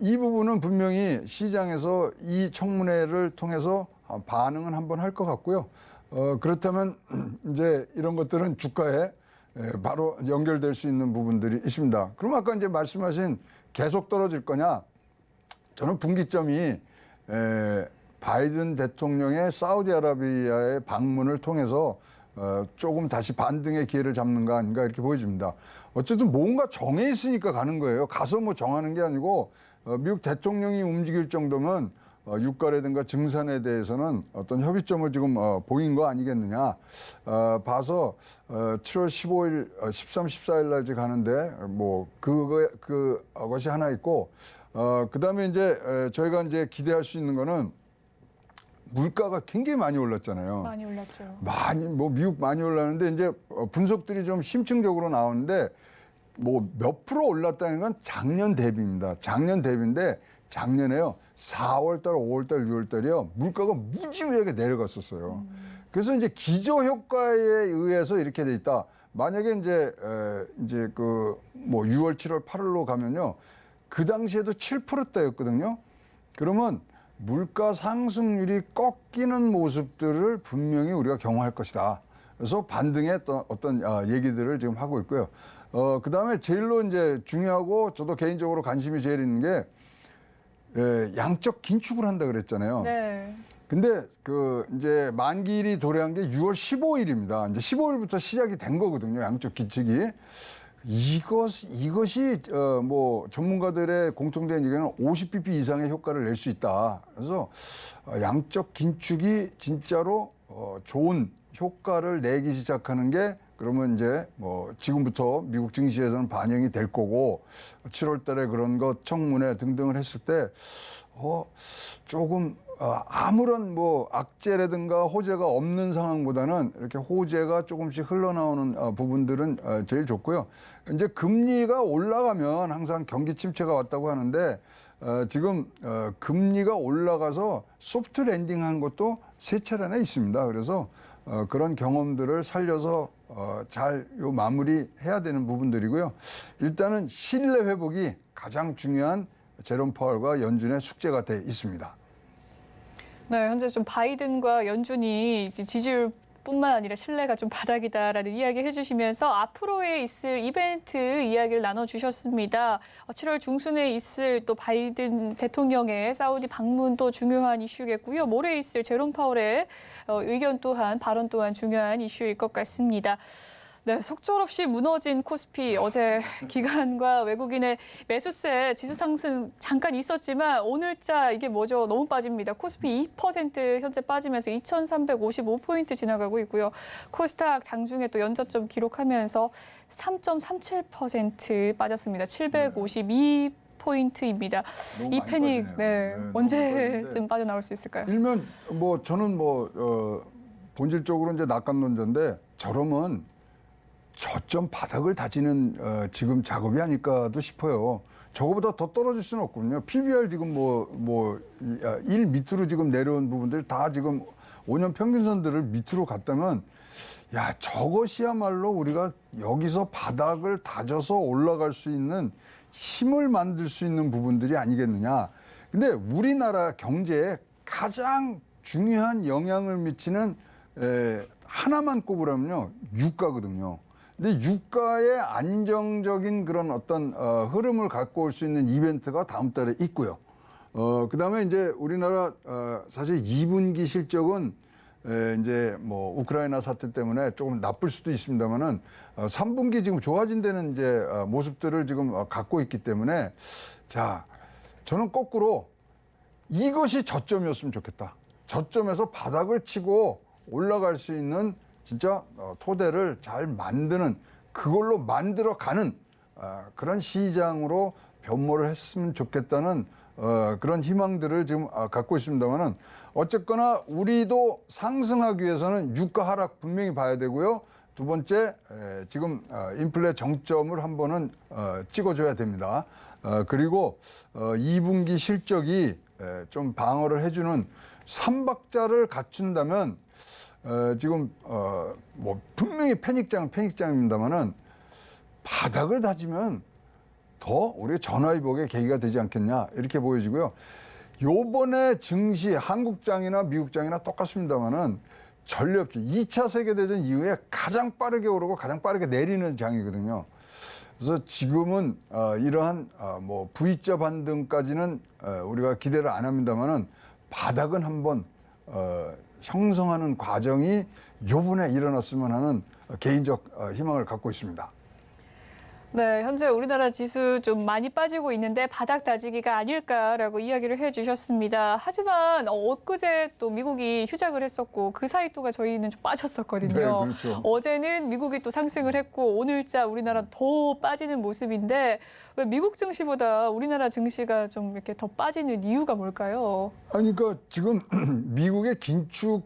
Speaker 7: 이 부분은 분명히 시장에서 이 청문회를 통해서 반응은 한번 할 것 같고요. 그렇다면 이제 이런 것들은 주가에 바로 연결될 수 있는 부분들이 있습니다. 그럼 아까 이제 말씀하신 계속 떨어질 거냐? 저는 분기점이 바이든 대통령의 사우디아라비아의 방문을 통해서 조금 다시 반등의 기회를 잡는가 아닌가 이렇게 보여집니다. 어쨌든 뭔가 정해 있으니까 가는 거예요. 가서 뭐 정하는 게 아니고 미국 대통령이 움직일 정도면 유가라든가 증산에 대해서는 어떤 협의점을 지금 보인 거 아니겠느냐 봐서 7월 15일, 13, 14일 날지 가는데 뭐 그것이 하나 있고 그다음에 이제 저희가 이제 기대할 수 있는 거는 물가가 굉장히 많이 올랐잖아요.
Speaker 2: 많이 올랐죠.
Speaker 7: 많이 뭐 미국 많이 올랐는데 이제 분석들이 좀 심층적으로 나오는데 뭐 몇 프로 올랐다는 건 작년 대비입니다. 작년 대비인데 작년에요. 4월달, 5월달, 6월달이요. 물가가 무지무지하게 내려갔었어요. 그래서 이제 기저 효과에 의해서 이렇게 돼 있다. 만약에 이제 그 뭐 6월, 7월, 8월로 가면요. 그 당시에도 7%대였거든요. 그러면 물가 상승률이 꺾이는 모습들을 분명히 우리가 경험할 것이다. 그래서 반등의 어떤 얘기들을 지금 하고 있고요. 그 다음에 제일로 이제 중요하고 저도 개인적으로 관심이 제일 있는 게 양적 긴축을 한다 그랬잖아요.
Speaker 2: 네.
Speaker 7: 근데 그 이제 만기일이 도래한 게 6월 15일입니다. 이제 15일부터 시작이 된 거거든요. 양적 긴축이. 이것이 뭐 전문가들의 공통된 의견은 50bp 이상의 효과를 낼 수 있다. 그래서 양적 긴축이 진짜로 좋은 효과를 내기 시작하는 게 그러면 이제 뭐 지금부터 미국 증시에서는 반영이 될 거고 7월 달에 그런 것 청문회 등등을 했을 때 조금 아무런 뭐 악재라든가 호재가 없는 상황보다는 이렇게 호재가 조금씩 흘러나오는 부분들은 제일 좋고요. 이제 금리가 올라가면 항상 경기 침체가 왔다고 하는데 지금 금리가 올라가서 소프트 랜딩한 것도 세 차례나 있습니다. 그래서 그런 경험들을 살려서 잘 요 마무리해야 되는 부분들이고요. 일단은 신뢰 회복이 가장 중요한 제롬 파월과 연준의 숙제가 돼 있습니다.
Speaker 2: 네, 현재 좀 바이든과 연준이 이제 지지율뿐만 아니라 신뢰가 좀 바닥이다라는 이야기 해주시면서 앞으로에 있을 이벤트 이야기를 나눠주셨습니다. 7월 중순에 있을 또 바이든 대통령의 사우디 방문도 중요한 이슈겠고요. 모레 있을 제롬 파월의 의견 또한 발언 또한 중요한 이슈일 것 같습니다. 네, 속절없이 무너진 코스피. 어제 기관과 외국인의 매수세 지수 상승 잠깐 있었지만 오늘자 이게 뭐죠? 너무 빠집니다. 코스피 2% 현재 빠지면서 2,355포인트 지나가고 있고요. 코스닥 장중에 또 연저점 기록하면서 3.37% 빠졌습니다. 752포인트입니다. 이 패닉 언제쯤 빠져나올 수 있을까요?
Speaker 7: 일면 뭐 저는 본질적으로 이제 낙관론자인데 저러면 저점 바닥을 다지는 지금 작업이 아닐까도 싶어요. 저거보다 더 떨어질 수는 없거든요. PBR 지금 1 밑으로 지금 내려온 부분들 다 지금 5년 평균선들을 밑으로 갔다면 야, 저것이야말로 우리가 여기서 바닥을 다져서 올라갈 수 있는 힘을 만들 수 있는 부분들이 아니겠느냐. 근데 우리나라 경제에 가장 중요한 영향을 미치는 하나만 꼽으라면요, 유가거든요. 근데 유가의 안정적인 그런 어떤 흐름을 갖고 올 수 있는 이벤트가 다음 달에 있고요. 그다음에 이제 우리나라 사실 2분기 실적은 이제 뭐 우크라이나 사태 때문에 조금 나쁠 수도 있습니다만은 3분기 지금 좋아진다는 이제 모습들을 지금 갖고 있기 때문에 자, 저는 거꾸로 이것이 저점이었으면 좋겠다. 저점에서 바닥을 치고 올라갈 수 있는 진짜 토대를 잘 만드는, 그걸로 만들어가는 그런 시장으로 변모를 했으면 좋겠다는 그런 희망들을 지금 갖고 있습니다만은 어쨌거나 우리도 상승하기 위해서는 유가 하락 분명히 봐야 되고요. 두 번째, 지금 인플레 정점을 한 번은 찍어줘야 됩니다. 그리고 2분기 실적이 좀 방어를 해주는 3박자를 갖춘다면 지금 뭐 분명히 패닉장입니다만은 바닥을 다지면 더 우리의 전화위복의 계기가 되지 않겠냐 이렇게 보여지고요. 요번에 증시 한국장이나 미국장이나 똑같습니다만은 전례없이 2차 세계대전 이후에 가장 빠르게 오르고 가장 빠르게 내리는 장이거든요. 그래서 지금은 이러한 뭐 V자 반등까지는 우리가 기대를 안 합니다만은 바닥은 한번 형성하는 과정이 요번에 일어났으면 하는 개인적 희망을 갖고 있습니다.
Speaker 2: 네, 현재 우리나라 지수 좀 많이 빠지고 있는데 바닥 다지기가 아닐까라고 이야기를 해주셨습니다. 하지만 엊그제 또 미국이 휴작을 했었고 그 사이 동안 저희는 좀 빠졌었거든요.
Speaker 7: 네, 그렇죠.
Speaker 2: 어제는 미국이 또 상승을 했고 오늘자 우리나라 더 빠지는 모습인데 왜 미국 증시보다 우리나라 증시가 좀 이렇게 더 빠지는 이유가 뭘까요?
Speaker 7: 아니, 그러니까 지금 미국의 긴축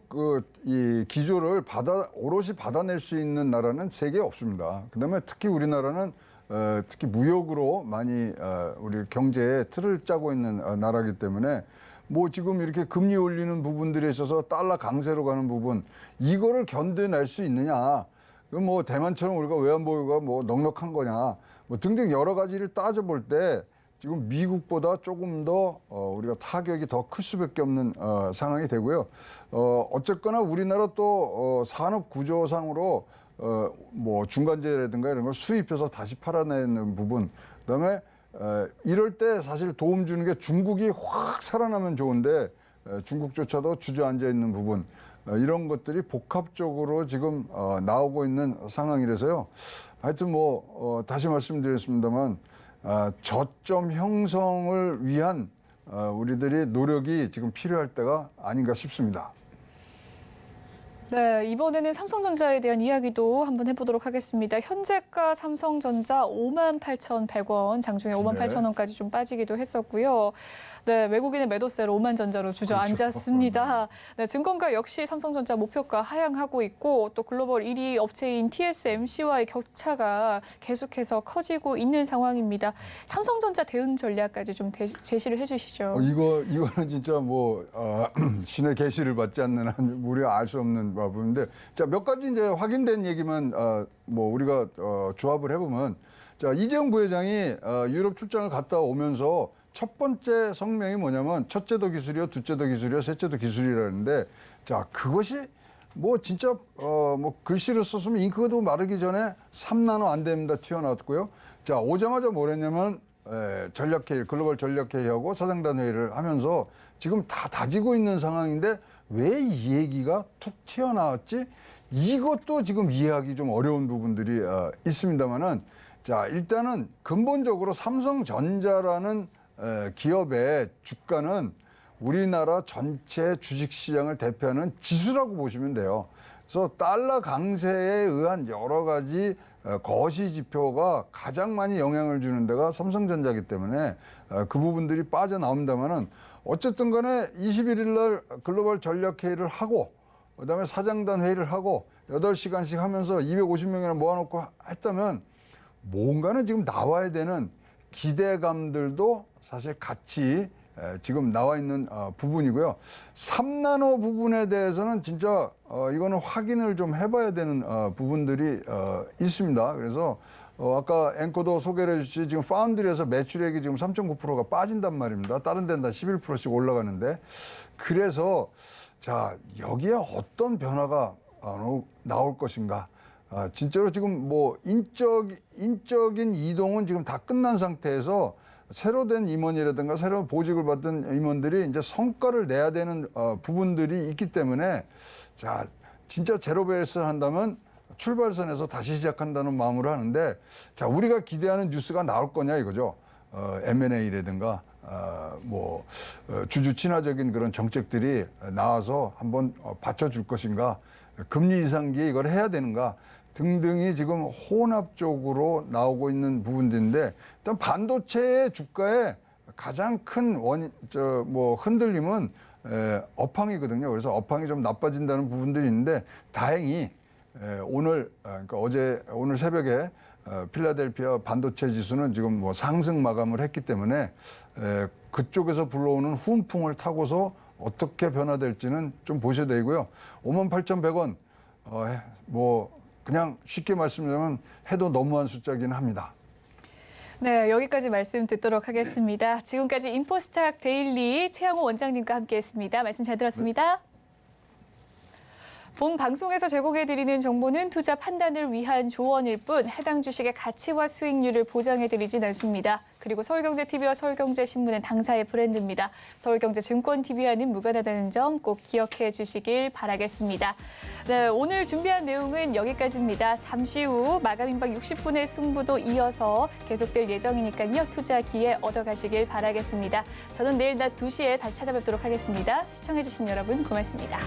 Speaker 7: 이 기조를 오롯이 받아낼 수 있는 나라는 세계에 없습니다. 그다음에 특히 우리나라는 특히 무역으로 많이 우리 경제의 틀을 짜고 있는 나라이기 때문에 뭐 지금 이렇게 금리 올리는 부분들에 있어서 달러 강세로 가는 부분 이거를 견뎌낼 수 있느냐? 뭐 대만처럼 우리가 외환보유가 뭐 넉넉한 거냐? 뭐 등등 여러 가지를 따져볼 때 지금 미국보다 조금 더 우리가 타격이 더 클 수밖에 없는 상황이 되고요. 어쨌거나 우리나라 또 산업 구조상으로 뭐 중간재라든가 이런 걸 수입해서 다시 팔아내는 부분, 그다음에 이럴 때 사실 도움 주는 게 중국이 확 살아나면 좋은데 중국조차도 주저앉아 있는 부분, 이런 것들이 복합적으로 지금 나오고 있는 상황이라서요. 하여튼 뭐 다시 말씀드렸습니다만 저점 형성을 위한 우리들의 노력이 지금 필요할 때가 아닌가 싶습니다.
Speaker 2: 네, 이번에는 삼성전자에 대한 이야기도 한번 해보도록 하겠습니다. 현재가 삼성전자 58,100원, 장중에 58,000원까지 좀 빠지기도 했었고요. 네, 외국인의 매도세로 5만전자로 주저앉았습니다. 네, 증권가 역시 삼성전자 목표가 하향하고 있고 또 글로벌 1위 업체인 TSMC와의 격차가 계속해서 커지고 있는 상황입니다. 삼성전자 대응 전략까지 좀 제시를 해주시죠.
Speaker 7: 이거는 진짜 뭐 신의 계시를 받지 않는 한 우리가 알 수 없는 부분인데, 자, 몇 가지 이제 확인된 얘기만 뭐 우리가 조합을 해보면, 자, 이재용 부회장이 유럽 출장을 갔다 오면서 첫 번째 성명이 뭐냐면 첫째도 기술이요, 둘째도 기술이요, 셋째도 기술이라는데, 자, 그것이 뭐 진짜 뭐 글씨를 썼으면 잉크도 마르기 전에 3나노 안 됩니다 튀어나왔고요. 자, 오자마자 뭐랬냐면 전략회의, 글로벌 전략회의하고 사장단 회의를 하면서 지금 다 다지고 있는 상황인데 왜 이 얘기가 툭 튀어나왔지? 이것도 지금 이해하기 좀 어려운 부분들이 있습니다만은 자, 일단은 근본적으로 삼성전자라는 기업의 주가는 우리나라 전체 주식시장을 대표하는 지수라고 보시면 돼요. 그래서 달러 강세에 의한 여러 가지 거시 지표가 가장 많이 영향을 주는 데가 삼성전자이기 때문에 그 부분들이 빠져나온다면은 어쨌든 간에 21일 날 글로벌 전략 회의를 하고 그다음에 사장단 회의를 하고 8시간씩 하면서 250명이나 모아놓고 했다면 뭔가는 지금 나와야 되는 기대감들도 사실 같이 지금 나와 있는 부분이고요. 3나노 부분에 대해서는 진짜 이거는 확인을 좀 해봐야 되는 부분들이 있습니다. 그래서 아까 앵커도 소개를 해주셨지 지금 파운드리에서 매출액이 지금 3.9%가 빠진단 말입니다. 다른 데는 다 11%씩 올라가는데 그래서 자 여기에 어떤 변화가 나올 것인가. 진짜로 지금 뭐 인적인 이동은 지금 다 끝난 상태에서 새로 된 임원이라든가 새로운 보직을 받은 임원들이 이제 성과를 내야 되는 부분들이 있기 때문에 자 진짜 제로베이스를 한다면 출발선에서 다시 시작한다는 마음으로 하는데 자 우리가 기대하는 뉴스가 나올 거냐 이거죠. M&A라든가 주주 친화적인 그런 정책들이 나와서 한번 받쳐줄 것인가, 금리 인상기에 이걸 해야 되는가 등등이 지금 혼합적으로 나오고 있는 부분들인데 일단 반도체의 주가의 가장 큰 흔들림은 업황이거든요. 그래서 업황이 좀 나빠진다는 부분들이 있는데 다행히 오늘 그러니까 오늘 새벽에 필라델피아 반도체 지수는 지금 뭐 상승 마감을 했기 때문에 그쪽에서 불러오는 훈풍을 타고서 어떻게 변화될지는 좀 보셔야 되고요. 58,100원 그냥 쉽게 말씀드리면 해도 너무한 숫자긴 합니다.
Speaker 2: 네, 여기까지 말씀 듣도록 하겠습니다. 지금까지 인포스탁 데일리 최영호 원장님과 함께했습니다. 말씀 잘 들었습니다. 본 방송에서 제공해드리는 정보는 투자 판단을 위한 조언일 뿐 해당 주식의 가치와 수익률을 보장해드리진 않습니다. 그리고 서울경제TV와 서울경제신문은 당사의 브랜드입니다. 서울경제증권TV와는 무관하다는 점 꼭 기억해 주시길 바라겠습니다. 네, 오늘 준비한 내용은 여기까지입니다. 잠시 후 마감 임박 60분의 승부도 이어서 계속될 예정이니까요. 투자 기회 얻어가시길 바라겠습니다. 저는 내일 낮 2시에 다시 찾아뵙도록 하겠습니다. 시청해주신 여러분 고맙습니다.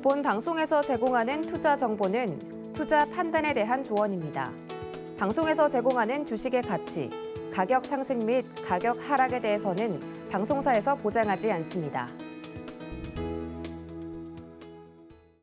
Speaker 1: 본 방송에서 제공하는 투자 정보는 투자 판단에 대한 조언입니다. 방송에서 제공하는 주식의 가치, 가격 상승 및 가격 하락에 대해서는 방송사에서 보장하지 않습니다.